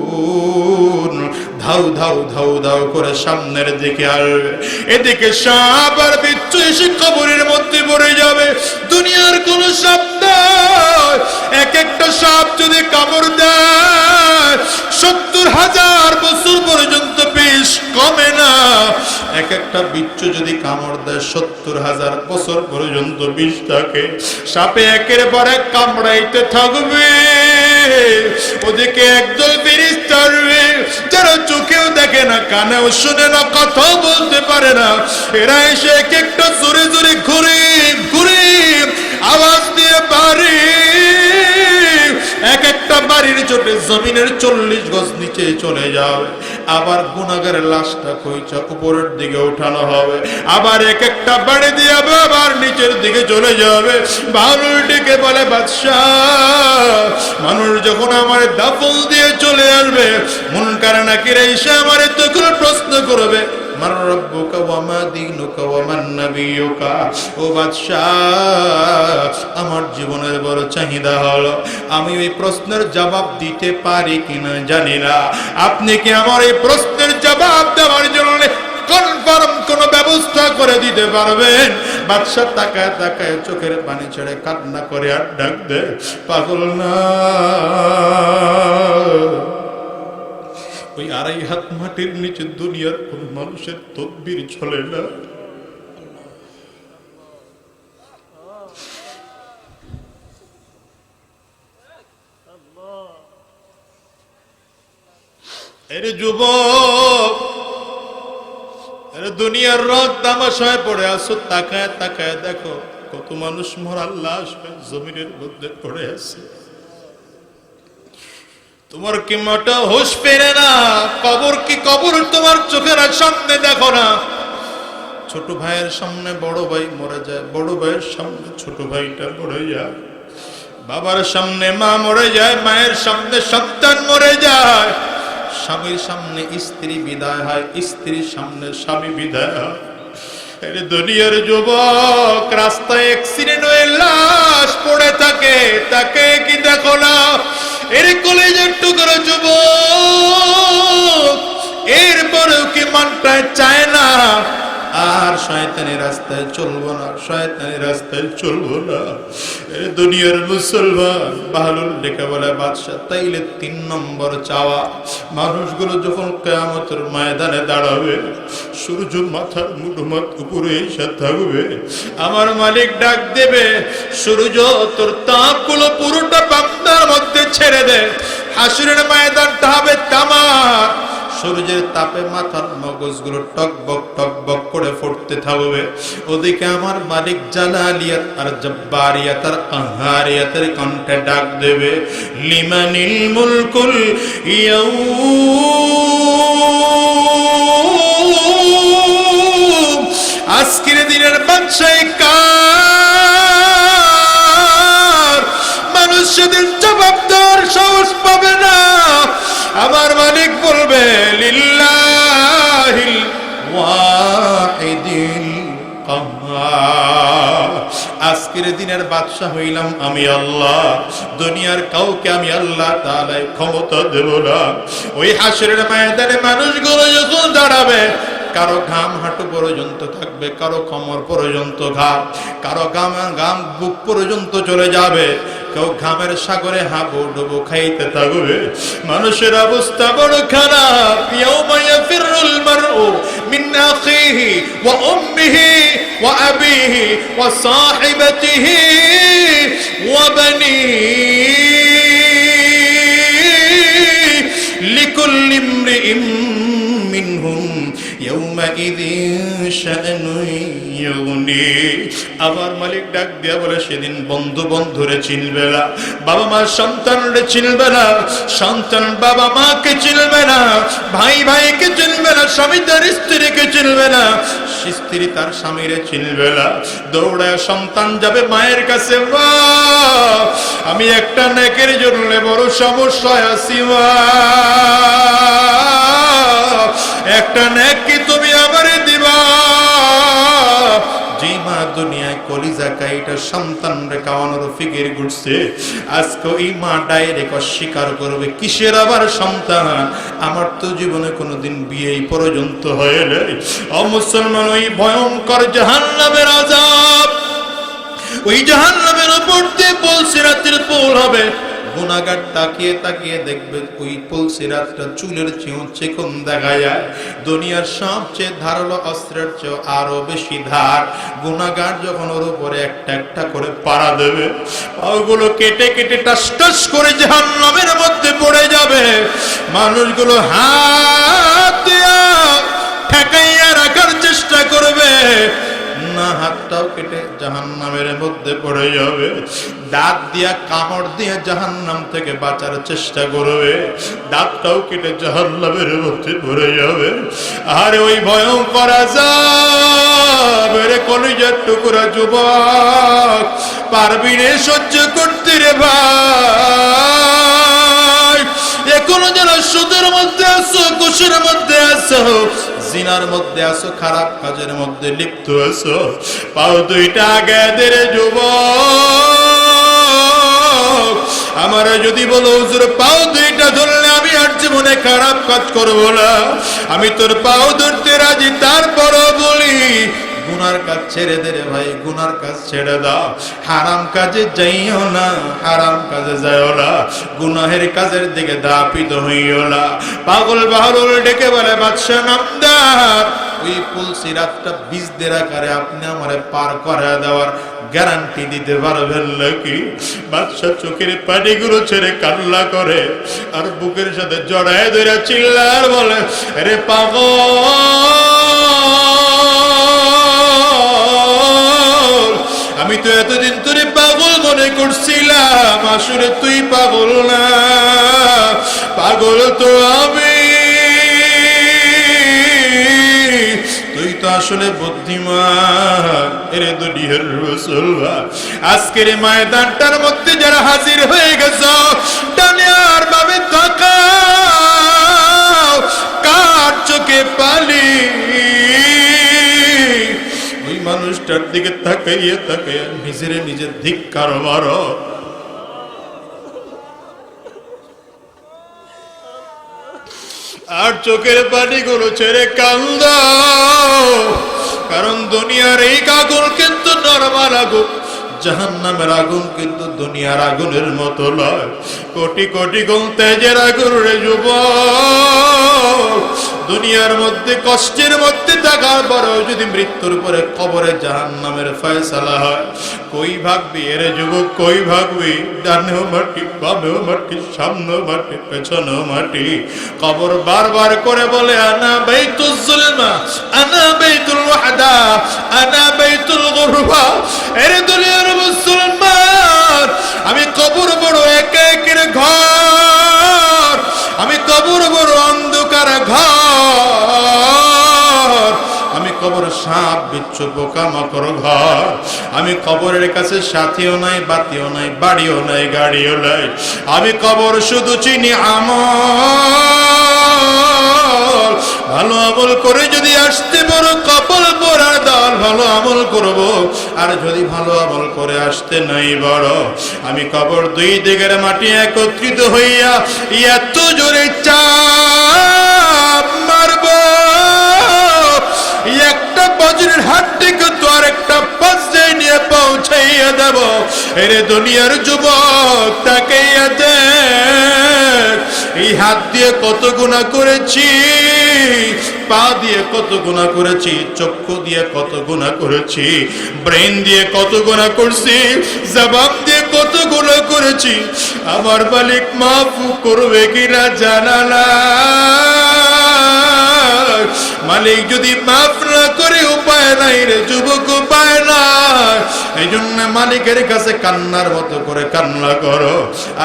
ধাউ ধাউ ধাউ ধাউ করে সামনের দিকে আসবে, এদিকে সাপ আর বিচ্ছু এসে কবরের মধ্যে পড়ে যাবে। দুনিয়ার কোন সাপ নয়, এক একটা সাপ যদি কামড় দেয় 70,000 বছর পর্যন্ত বিষ কমে না। এক একটা বিচ্ছু যদি কামড় দেয় 70,000 বছর পর্যন্ত বিষ থাকে। সাপে একের পর এক কামড়াইতে থাকবে। ওদিকে একদল ফেরেশতা আসবে যারা চোখেও দেখে না, কানেও শুনে না, কথাও বলতে পারে না। এরা এসে এক একটা জোরে জোরে ঘুরে ঘুরে আওয়াজ দিয়ে বাড়ি, এক একটা বাড়ির চোটে জমিনের 40 গজ নিচে চলে যাবে। আবার গুনাহগারের লাশটা কইচা উপরের দিকে উঠানো হবে। আবার এক একটা বাড়ি দিয়ে আবার নিচের দিকে চলে যাবে। মানুষ ডেকে বলে, বাদশাহ, মানুষ যখন আমার দাফন দিয়ে চলে আসবে, মুনকার নাকির এসে আমার তখন প্রশ্ন করবে, মান রাব্বুকা ওয়া মা দীনুকা ওয়া মান নাবিয়ুকা। ও বাদশাহ, আমার জীবনের বড় চাহিদা হলো আমি এই প্রশ্নের জবাব দিতে পারি কিনা জানি না। আপনি কি আমার এই প্রশ্নের জবাব দেওয়ার জন্য কনফার্ম কোন ব্যবস্থা করে দিতে পারবেন? বাদশা তাকায় তাকায় চোখের পানি ছেড়ে কান্না করে আর ডাক দেয়, পাগল না, ওই 2.5 হাত মাটির নিচে দুনিয়ার কোন মানুষের তদবির চলে না। এরে যুবক, এরে দুনিয়ার রক তামাশায় পড়ে আসো, তাকায় তাকায় দেখো কত মানুষ মরার লাশ জমিনের মধ্যে পড়ে আছে। তোমার কি মোটা হুঁশ ফেরে না? কবর কি কবর তোমার চোখের সামনে দেখো না? ছোট ভাইয়ের সামনে বড় ভাই মরে যায়, বড় ভাইয়ের সামনে ছোট ভাইটা মরে যায়, বাবার সামনে মা মরে যায়, মায়ের সামনে সন্তান মরে যায়, স্বামীর সামনে স্ত্রী বিদায় হয়, স্ত্রীর সামনে স্বামী বিদায় হয়। আরে দুনিয়ার যুবক, রাস্তায় অ্যাক্সিডেন্ট হয়ে লাশ পড়ে থাকে, তাকে কি দেখো না? এর কলেজের টুকরো যুবক, এরপরেও কি মনটা চায় না আর শয়তানি রাস্তায় চলবো না, শয়তানি রাস্তায় চলবো না? এই দুনিয়ার মুসলমান বাহলুল ডেকে বলে, বাদশা তাইলে 3 নম্বর চাওয়া, মানুষগুলো যখন কিয়ামতের ময়দানে দাঁড়াবে, সূর্য মাথার মুঠোমাত উপরে এসে থাকবে, আমার মালিক ডাক দেবে, সূর্য তোর তাপগুলো পুরোটা বান্দার মধ্যে ছেড়ে দে। হাসরের ময়দানটা হবে তামার, সূর্যের তাপে মাথার মগজগুলো টকবক করে ফুটতে থাকবে। ওদিকে আমার মালিক জালালিয়াত আর জব্বারিয়াত আর কাহারিয়াতের কণ্ঠে ডাক দেবে, লিমানিল মুলকুল ইয়াউম, আজকের দিনের বাদশাহী কার? মানুষ সেদিন জবাব দেওয়ার সাহস পাবে না। আমার মালিক বলবে, লিল্লাহিল ওয়াহিদিল কাহ্হার, আজকের দিনের বাদশা হইলাম আমি আল্লাহ, দুনিয়ার কাউকে আমি আল্লাহ তাআলা ক্ষমতা দেব না। ওই হাসরের ময়দানে মানুষগুলো যখন দাঁড়াবে, কারো ঘাম হাঁটু পর্যন্ত থাকবে, কারো কোমর পর্যন্ত ঘাম, কারো ঘাম বুক পর্যন্ত চলে যাবে, কেউ ঘামের সাগরে হাবুডুবু খাইতে থাকবে। মানুষের অবস্থা বড় খারাপ। ইয়াউমা ইয়াফিরুল মারউ মিন আখিহি ওয়া উম্মিহি ওয়া আবিহি ওয়া সাহিবাতিহি ওয়া বানিহি লিকুল্লি ইমরিইম মিনহুম ইয়াউমাইযিন শাআনুন ইউগনি। আবার মালিক ডাক দিয়া বলে, সেদিন বন্ধু বন্ধুরে চিনবে না, বাবা মা সন্তানরে চিনবে না, সন্তান বাবা মাকে চিনবে না, ভাই ভাইকে চিনবে না, স্বামী তার স্ত্রীকে চিনবে না, স্ত্রী তার স্বামীরে চিনবে না। দৌড়ায় সন্তান যাবে মায়ের কাছে, মা আমি একটা নেকের জন্য বড় সমস্যায় আছি, মা একটা নেক কি তুমি আমারে দিবা? যে মা দুনিয়ায় কলিজা কাইটা সন্তানরে খাওয়ানোর ফিকির ঘুরছে, আজকে এই মা ডাইরেক্ট অস্বীকার করবে, কিসের আবার সন্তান? আমার তো জীবনে কোনোদিন বিয়ে পর্যন্ত হয় নাই। ও মুসলমান, ওই ভয়ঙ্কর জাহান্নামের আযাব, ওই জাহান্নামের উপর দিয়ে পুল সিরাতের পুল হবে, গুনাহগার তাকিয়ে তাকিয়ে দেখবে ওই পুলসিরাতটা চুলের চেয়েও চিকন দেখা যায়, দুনিয়ার সবচেয়ে ধারালো অস্ত্রের চেয়েও আরো বেশি ধার। গুনাহগার যখন ওর উপরে একটা একটা করে পাড়া দেবে, ওগুলো কেটে কেটে টাস টাস করে জাহান্নামের মধ্যে পড়ে যাবে। মানুষগুলো হাত দিয়া ঠেকাইয়া রাখার চেষ্টা করবে, না হাতটাও কেটে জাহান্নামের মধ্যে পড়ে যাবে। দাঁত দিয়া কামড় দিয়ে জাহান্নাম থেকে বাঁচার চেষ্টা করবে, দাঁতটাও কেটে জাহান্নামের মধ্যে পড়ে যাবে। আর ওই ভয়ঙ্কর আযাব রে কলিজার টুকরা যুবক, পারবি রে সহ্য করতে রে ভাই? এখনো যারা সুদের মধ্যে আছো, ঘুষের মধ্যে আছো, জিনার মধ্যে আছো, খারাপ কাজের মধ্যে লিপ্ত আছো, পাও দুইটা আগে দে রে যুবক। আমার যদি বলো হুজুর পাও দুইটা ধরলে আমি আর জীবনে খারাপ কাজ করবো না, আমি তোর পাও ধরতে রাজি, তারপরও বলি গুনার কাজ ছেড়ে দে রে ভাই, গুনার কাজ ছেড়ে দাও, হারাম কাজে যাইও না, হারাম কাজে যাইও না, গুনাহের কাজের দিকে ধাপিত হইও না। পাগল বাহরুল ডেকে বলে বাদশা নামদার, ওই পুলসিরাতটা বীজদের আকারে আপনি আমারে পার করে দেওয়ার গ্যারান্টি দিতে পারবেন নাকি? বাদশা চোখের পানিগুলো ছেড়ে কান্না করে আর বুকের সাথে জড়ায় ধরে চিল্লার বলে, আরে পাগল, আমি তো এতদিন তোরে পাগল মনে করছিলাম, আসলে তুই পাগল না, পাগল তো আমি, তুই তো আসলে বুদ্ধিমান। এরে দুনিয়ার রাসূলুল্লাহ, আজকের ময়দানটার মধ্যে যারা হাজির হয়ে গেছো, ডানে আর বামে তাকাও, কার চোখে পানি? ওই মানুষটার দিকে তাকাইয়া তাকাইয়া নিজের নিজের ধিক্কার মারো। আর চোখের পানিগুলো ছেড়ে কান্দাও, কারণ দুনিয়ার এই আগুন কিন্তু নরমাল আগুন, জাহান্নামের আগুন কিন্তু দুনিয়ার আগুনের মতো নয়, কোটি কোটি গুণ তেজের আগুন রে যুবক। দুনিয়ার মধ্যে কষ্টের মধ্যে থাকার পরেও যদি মৃত্যুর পরে কবরে জাহান্নামের ফয়সালা হয়, কই ভাগবি এরে যুবক, কই ভাগবি? ডানেও মাটি, বামেও মাটি, সামনেও মাটি, পেছনেও মাটি। কবর বারবার করে বলে, আনা বাইতুল যুলমা, আনা বাইতুল ওয়াহদা, আনা বাইতুল গুরবা। এরে দুনিয়ার মুসলমান, আমি কবর বড় একা একের ঘর, আমি কবর বড় অন্ধকার ঘর, আমি কবর সাপ বিচ্ছু পোকামাকড় ঘর, আমি কবরের কাছে সাথীও নাই, বাতিও নাই, বাড়িও নাই, গাড়িও নাই, আমি কবর শুধু চিনি আমল। ভালো আমল করে যদি আসতে বড় কপাল পরার দল, ভালো আমল করব, আর যদি ভালো আমল করে আসতে নাই বড়, আমি কবর দুই দিকের মাটি একত্রিত হইয়া এত জোরে চাপ মারব, একটা বজ্রের হাত থেকে তো আর একটা বজ্রে নিয়ে পৌঁছাইয়া দেব। এরে দুনিয়ার যুবক, তাকাইয়া দেখ, এই হাত দিয়ে কত গুনাহ করেছি, পা দিয়ে কত গুনাহ করেছি, চক্ষু দিয়ে কত গুনাহ করেছি, ব্রেন দিয়ে কত গুনাহ করছি, জবান দিয়ে কত গুনাহ করেছি। আমার মালিক মাফ করবে কিনা জানা না। মালিক যদি মাফ না করে উপায় নাই রে যুবক, উপায় নাই। এই জন্য মালিকের কাছে কান্নার মতো করে কান্না করো।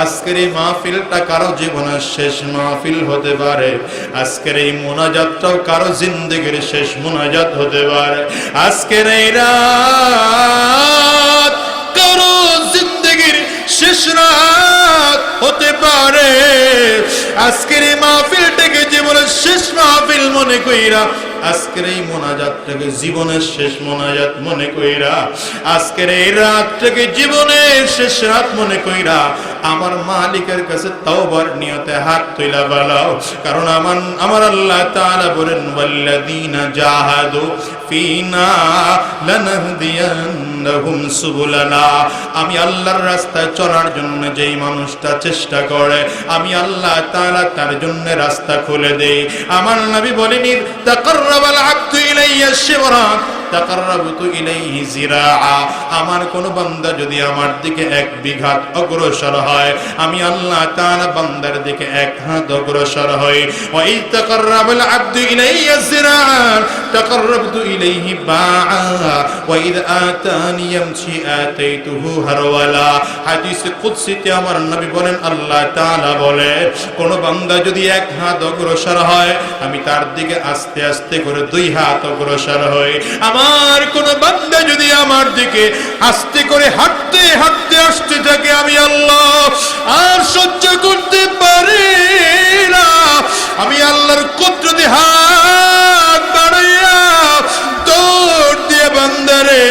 আজকের এই মাহফিলটা কারো জীবনের শেষ মাহফিল হতে পারে, আজকের এই মোনাজাতটাও কারো জিন্দেগির শেষ মোনাজাত হতে পারে, আজকের এই রাত কারো জিন্দেগির শেষ রাত হতে পারে। আজকের এই মাহফিলটাকে জীবনের শেষ মাহফিল মনে কইরা আজকের এই মোনাজাতটাকে জীবনের শেষ মোনাজাত মনে কইরা, আজকের এই রাতটাকে জীবনের শেষ রাত মনে কইরা আমার মালিকের কাছে তওবার নিয়তে হাত তুইলা বলাও। কারণ আমার আল্লাহ তাআলা বলেন, ওয়াল্লাযীনা জাহাদু ফিনা লানাহদিয়ান্নাহুম সুবুলানা। আমি আল্লাহর রাস্তায় চলার জন্য যেই মানুষটা চেষ্টা করে, আমি আল্লাহ তাআলা তার জন্য রাস্তা খুলে দেই। আমার নবী বলেন, তাকাররাবাল আবদু ইলাইয়া শিবরা তাকাররাবতু ইলাইহি জিরাআ। আমার কোন বান্দা যদি আমার দিকে এক বিঘাত অগ্রসর হয়, আমি আল্লাহ তাআলা বান্দার দিকে এক হাত অগ্রসর হই। ওয়া ইয তাকাররাবাল আবদু ইলাইয়া জিরাআ তাকাররাবতু ইলাইহি বাআ ওয়া ইয আতানি ইয়ামশি আতাইতুহু হারওয়ালা। হাদিসে কুদসিতে আমার নবী বলেন, আল্লাহ তাআলা বলে, কোন বান্দা যদি এক হাত অগ্রসর হয়, আমি তার দিকে আস্তে আস্তে করে দুই হাত অগ্রসর হই। আমার কোন বান্দা যদি আমার দিকে আস্তে করে হাঁটতে হাঁটতে আসতে থাকে, আমি আল্লাহ আর সহ্য করতে পারি না, আমি আল্লাহর কুদরতি হাত বাড়াইয়া দৌড় দিয়ে বান্দারে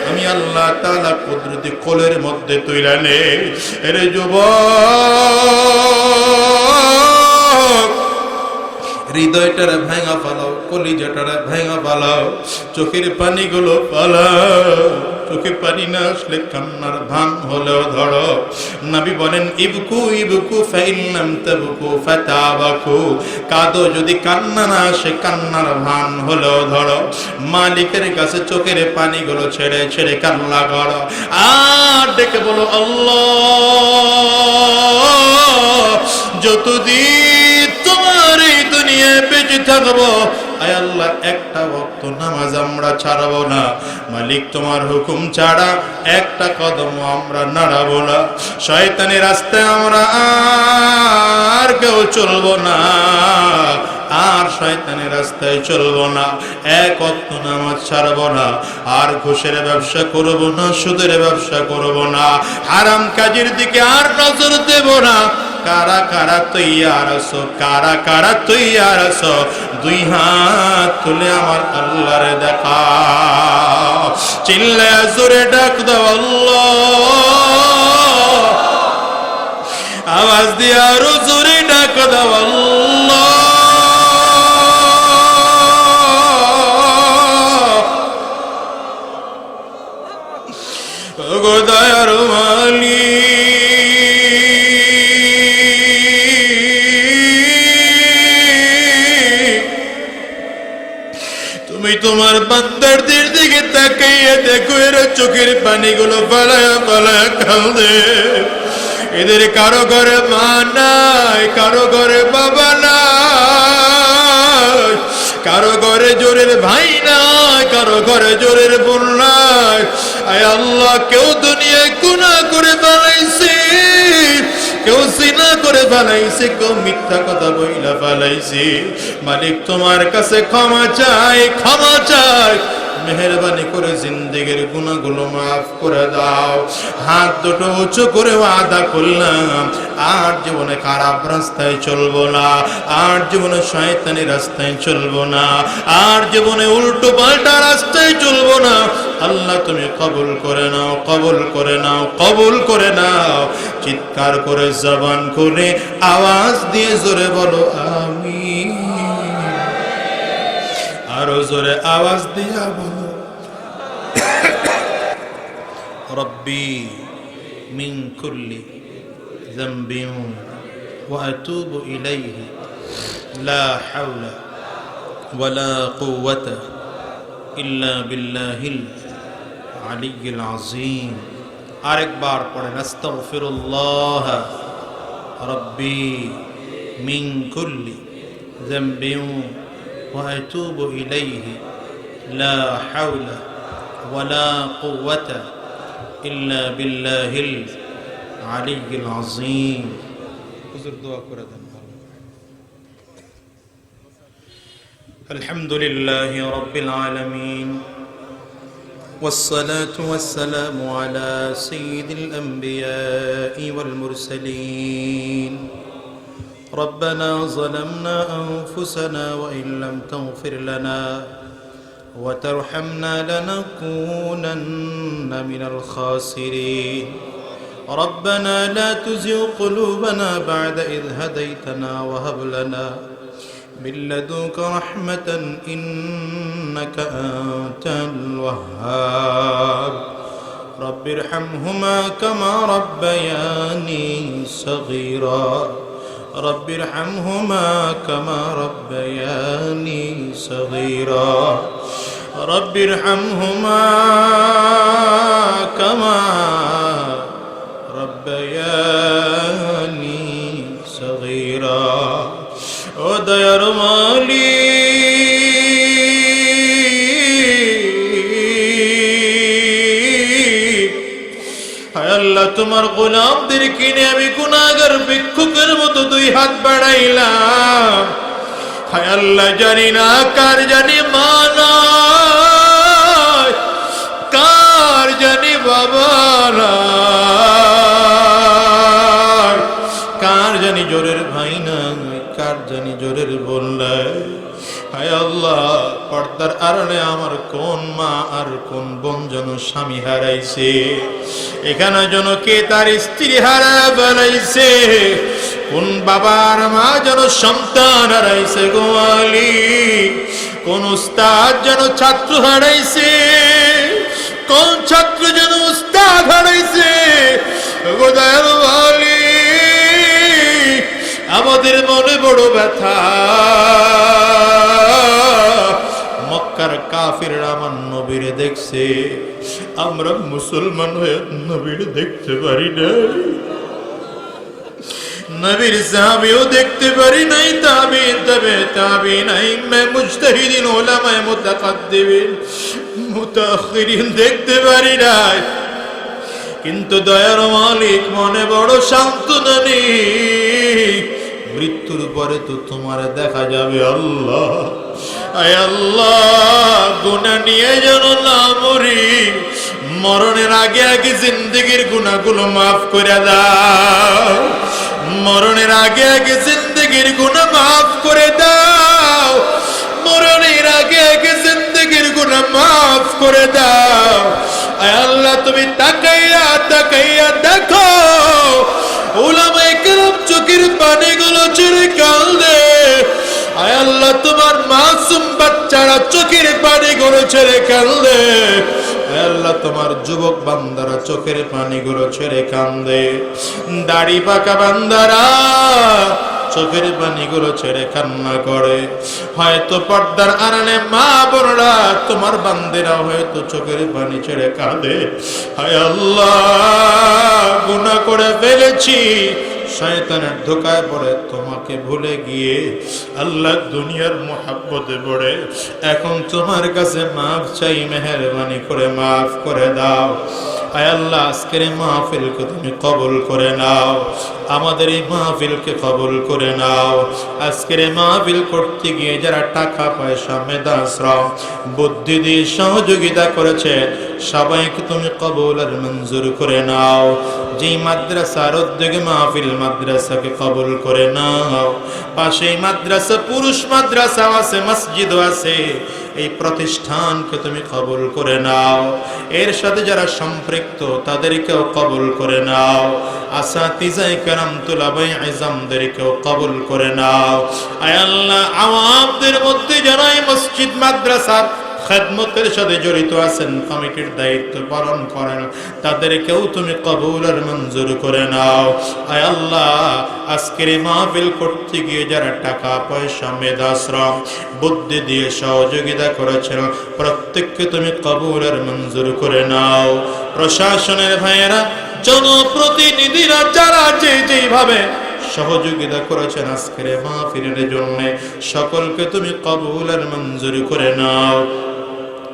আমি আল্লাহ তাআলা কুদরতি কোলের মধ্যে তুইলা নেই। এরে যুবক, হৃদয়টারে ভাঙা ফালাও, কলিজাটারে ভাঙা ফালাও, চোখের পানিগুলো ফালাও। চোখে পানি না আসলে কান্নার ভান হলেও ধরো। নবী বলেন, ইবকু ইবকু ফাইল্লাম তাবকু ফাতাবাকু। কাঁদো, যদি কান্না না আসে কান্নার ভান হলেও ধরো। মালিকের কাছে চোখের পানিগুলো ছেড়ে ছেড়ে কান্না করো, আর ডেকে বলো, আল্লাহ যতদিন তোমার এই দুনিয়ায় বেঁচে থাকবো, আয় আল্লাহ একটা ওয়াক্ত নামাজ আমরা ছাড়বো না। মালিক তোমার হুকুম ছাড়া একটা কদম আমরা নাড়াবো না। শয়তানের রাস্তায় আমরা আর কেউ চলবো না, আর শয়তানের রাস্তায় চলবো না। এক ওয়াক্ত নামাজ ছাড়বো না, আর ঘুষের ব্যবসা করবো না, সুদের ব্যবসা করবো না, হারাম কাজের দিকে আর নজর দেব না। কারা কারা তৈয়ার আছো, কারা কারা তৈয়ার আছো? দুই হাত তুলে আমার আল্লাহরে দেখা, চিল্লায়া জোরে ডাক দাও আল্লাহ, আওয়াজ দিয়ে আরো জোরে ডাক দাও আল্লাহ। ওগো দয়ার মালিক, তুমি তোমার বান্দারদের দিকে তাকাইয়া দেখো, এরা চোখের পানিগুলো ফালায়া ফালায়া কাঁদে। এদের কারো ঘরে মা নাই, কারো ঘরে বাবা নাই, কারো ঘরে জোরের ভাই নাই, কারো ঘরে জোরের বোন নাই। আয় আল্লাহ, কেউ দুনিয়ায় গুনাহ করে ফেলাইছে, কেউ জিনা করে ফেলাইছে, কেউ মিথ্যা কথা বইলা ফেলাইছে। মালিক তোমার কাছে ক্ষমা চাই, ক্ষমা চাই, মেহেরবানি করে জিন্দেগির গুনাহগুলো মাফ করে দাও। হাত দুটো উঁচু করে ওয়াদা করলাম, আর জীবনে খারাপ রাস্তায় চলবো না, আর জীবনে শয়তানি রাস্তায় চলবো না, আর জীবনে উল্টো পাল্টা রাস্তায় চলবো না। আল্লাহ তুমি কবুল করে নাও, কবুল করে নাও, কবুল করে নাও। চিৎকার করে জবান খুলে আওয়াজ দিয়ে জোরে বলো আমিন। আরো জোরে আওয়াজ দিয়া বলো, রব্বি মিন কুল্লি যামবিন ওয়া আতুবু ইলাইহি লা হাওলা ওয়ালা কুওয়াতা ইল্লা বিল্লাহিল আলিয়্যিল আযীম। আরেকবার পড়েন, আস্তাগফিরুল্লাহ রব্বি মিন কুল্লি যামবিন وأتوب إليه لا حول ولا قوة إلا بالله العلي العظيم. الحمد لله رب العالمين، والصلاة والسلام على سيد الأنبياء والمرسلين ربنا ظلمنا أنفسنا وإن لم تغفر لنا وترحمنا لنكونن من الخاسرين ربنا لا تزغ قلوبنا بعد إذ هديتنا وهب لنا من لدنك رحمة إنك أنت الوهاب رب ارحمهما كما ربياني صغيرا رب ارحمهما كما ربياني صغيرا رب ارحمهما كما ربياني صغيرا ও দয়ার মালিক হায় আল্লাহ তোমার গোলামদের কিনে আমি গুনাহগার ভিক্ষুকের মতো দুই হাত বাড়াইলাম হায় আল্লাহ জানি না কার জানি মা নাই কার জানি বাবা নাই কার জানি জোরের ভাই নাই কার জানি জোরের বললে হায় আল্লাহ পর্দার আড়ালে আমার কোন মা আর কোন বোন যেন স্বামী হারাইছে এখানে যেন কে তার স্ত্রী হারা বানাইছে কোন বাবার মা যেন সন্তান হারাইছে গোয়ালি কোন উস্তাদ যেন ছাত্র হারাইছে কোন ছাত্র যেন উস্তাদ হারাইছে গোদায়ের ওয়ালি আমাদের মনে বড় ব্যথা মক্কার কাফিররা আমার নবীরে দেখছে আমরা মুসলমান হয়ে নবীরে দেখতে পারি না নবীর সাহাবীও দেখতে পারি নাই তাবিঈন তবে তাবিঈন আইম্মা মুজতাহিদিন উলামা মুতাকাদ্দিমিন মুতাআখিরিন দেখতে পারি নাই কিন্তু দয়ার মালিক মনে বড় সান্ত্বনা নেই মৃত্যুর পরে তো তোমার দেখা যাবে আল্লাহ আয় আল্লাহ গুনাহ নিয়ে যেন না মরি মরণের আগে আগে জিন্দেগির গুনাহগুলো মাফ করে দাও মরণের আগে আগে জিন্দেগির গুনাহ মাফ করে দাও মরণের আগে আগে জিন্দেগির গুনাহ মাফ করে দাও আয় আল্লাহ তুমি তাকাইয়া তাকাইয়া দেখো উলামায়ে কেরাম চোখের পানিগুলো ছেড়ে কাঁদে আয় আল্লাহ তোমার মাসুম বাচ্চারা চোখের পানিগুলো ছেড়ে কাঁদে আয় আল্লাহ তোমার যুবক বান্দারা চোখের পানিগুলো ছেড়ে কাঁদে দাড়ি পাকা বান্দারা চোখের পানিগুলো ছেড়ে কান্না করে হয়তো পর্দার আড়ালে মা বোনরা তোমার বান্দেরা হয়তো চোখের পানি ছেড়ে কাঁদে হায় আল্লাহ গুনাহ করে ফেলেছি শয়তানের ধোকায় পড়ে তোমাকে ভুলে গিয়ে আল্লাহ দুনিয়ার মোহাব্বতে পড়ে এখন তোমার কাছে মাফ চাই মেহেরবানি করে মাফ করে দাও আয় আল্লাহ আজকের এই মাহফিলকে তুমি কবুল করে নাও আমাদের এই মাহফিলকে কবুল করে নাও আজকের এই মাহফিল করতে গিয়ে যারা টাকা পয়সা মেধা শ্রম বুদ্ধি দিয়ে সহযোগিতা করেছে সবাইকে তুমি কবুল আর মঞ্জুর করে নাও যেই মাদ্রাসার উদ্যোগে মাহফিল মাদ্রাসাকে কবুল করে নাও পাশেই মাদ্রাসা পুরুষ মাদ্রাসা আছে মসজিদও আছে এই প্রতিষ্ঠানকে তুমি কবুল করে নাও এর সাথে যারা সম্পৃক্ত তাদেরকেও কবুল করে নাও আসাতিজায়ে কেরাম তুলাবায়ে ইলমদেরকেও কবুল করে নাও আয় আল্লাহ আওয়ামদের মধ্যে যারা এই মসজিদ মাদ্রাসার খেদমতের সাথে জড়িত আছেন কমিটির দায়িত্ব পালন করেন তাদেরকেও তুমি কবুল আর মঞ্জুর করে নাও আয় আল্লাহ আজকের মাহফিল করতে গিয়ে যারা টাকা পয়সা মেধা শ্রম বুদ্ধি দিয়ে সহযোগিতা করেছেন প্রত্যেককে তুমি কবুল আর মঞ্জুর করে নাও প্রশাসনের ভাইয়েরা জনপ্রতিনিধিরা যারা যেভাবে সহযোগিতা করেছেন আজকের মাহফিলের জন্য সকলকে তুমি কবুল আর মঞ্জুর করে নাও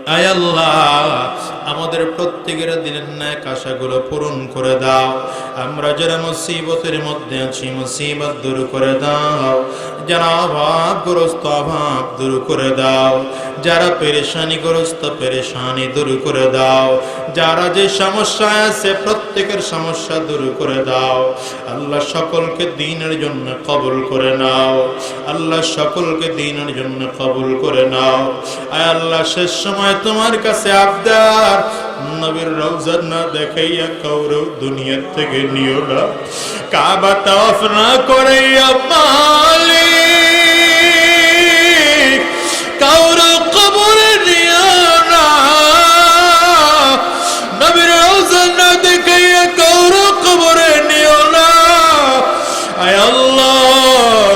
আয় আল্লাহ আমাদের প্রত্যেকের দিনের ন্যাক আশাগুলো পূরণ করে দাও আমরা যারা মুসিবতের মধ্যে আছি মুসিবত দূর করে দাও যারা অভাবগ্রস্ত অভাব দূর করে দাও, যারা পেরেশানিগ্রস্ত পেরেশানি দূর করে দাও, যারা যে সমস্যায় আছে প্রত্যেকের সমস্যা দূর করে দাও। আল্লাহ সকলকে দ্বীনের জন্য কবুল করে নাও, আল্লাহ সকলকে দ্বীনের জন্য কবুল করে নাও। আয় আল্লাহ, শেষ সময় তোমার কাছে আবদার, নবীর রওজা না দেখাইয়া কাউরে দুনিয়ার থেকে নিও না, কাবা তাওয়াফ না করাইয়া মালিক কাউরে কবরে নিও না, নবীর রওজা না দেখাইয়া কাউরে কবরে নিও না। আয় আল্লাহ,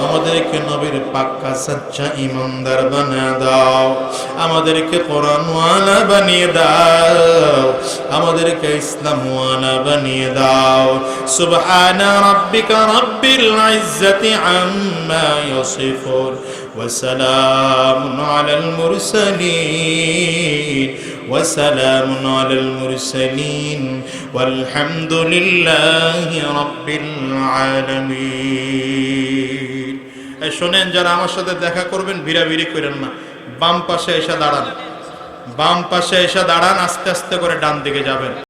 আমাদেরকে নবীর পাক্কা সচ্চা ইমানদার বানিয়ে দাও, আমাদেরকে কোরআনওয়ালা বানিয়ে দাও, আমাদেরকে ইসলামওয়ালা বানিয়ে দাও। সুবহানা রাব্বিকা রাব্বিল ইজ্জাতি আম্মা ইয়াসিফুন ওয়া সালামুন আলাল মুরসালিন ওয়া সালামুন আলাল মুরসালিন ওয়ালহামদুলিল্লাহি রাব্বিল আলামিন। শোনেন, যারা আমার সাথে দেখা করবেন ভিড়াভিড়ি করেন না, বাম পাশে এসে দাঁড়ান, বাম পাশে এসে দাঁড়ান, আস্তে আস্তে করে ডান দিকে যাবেন।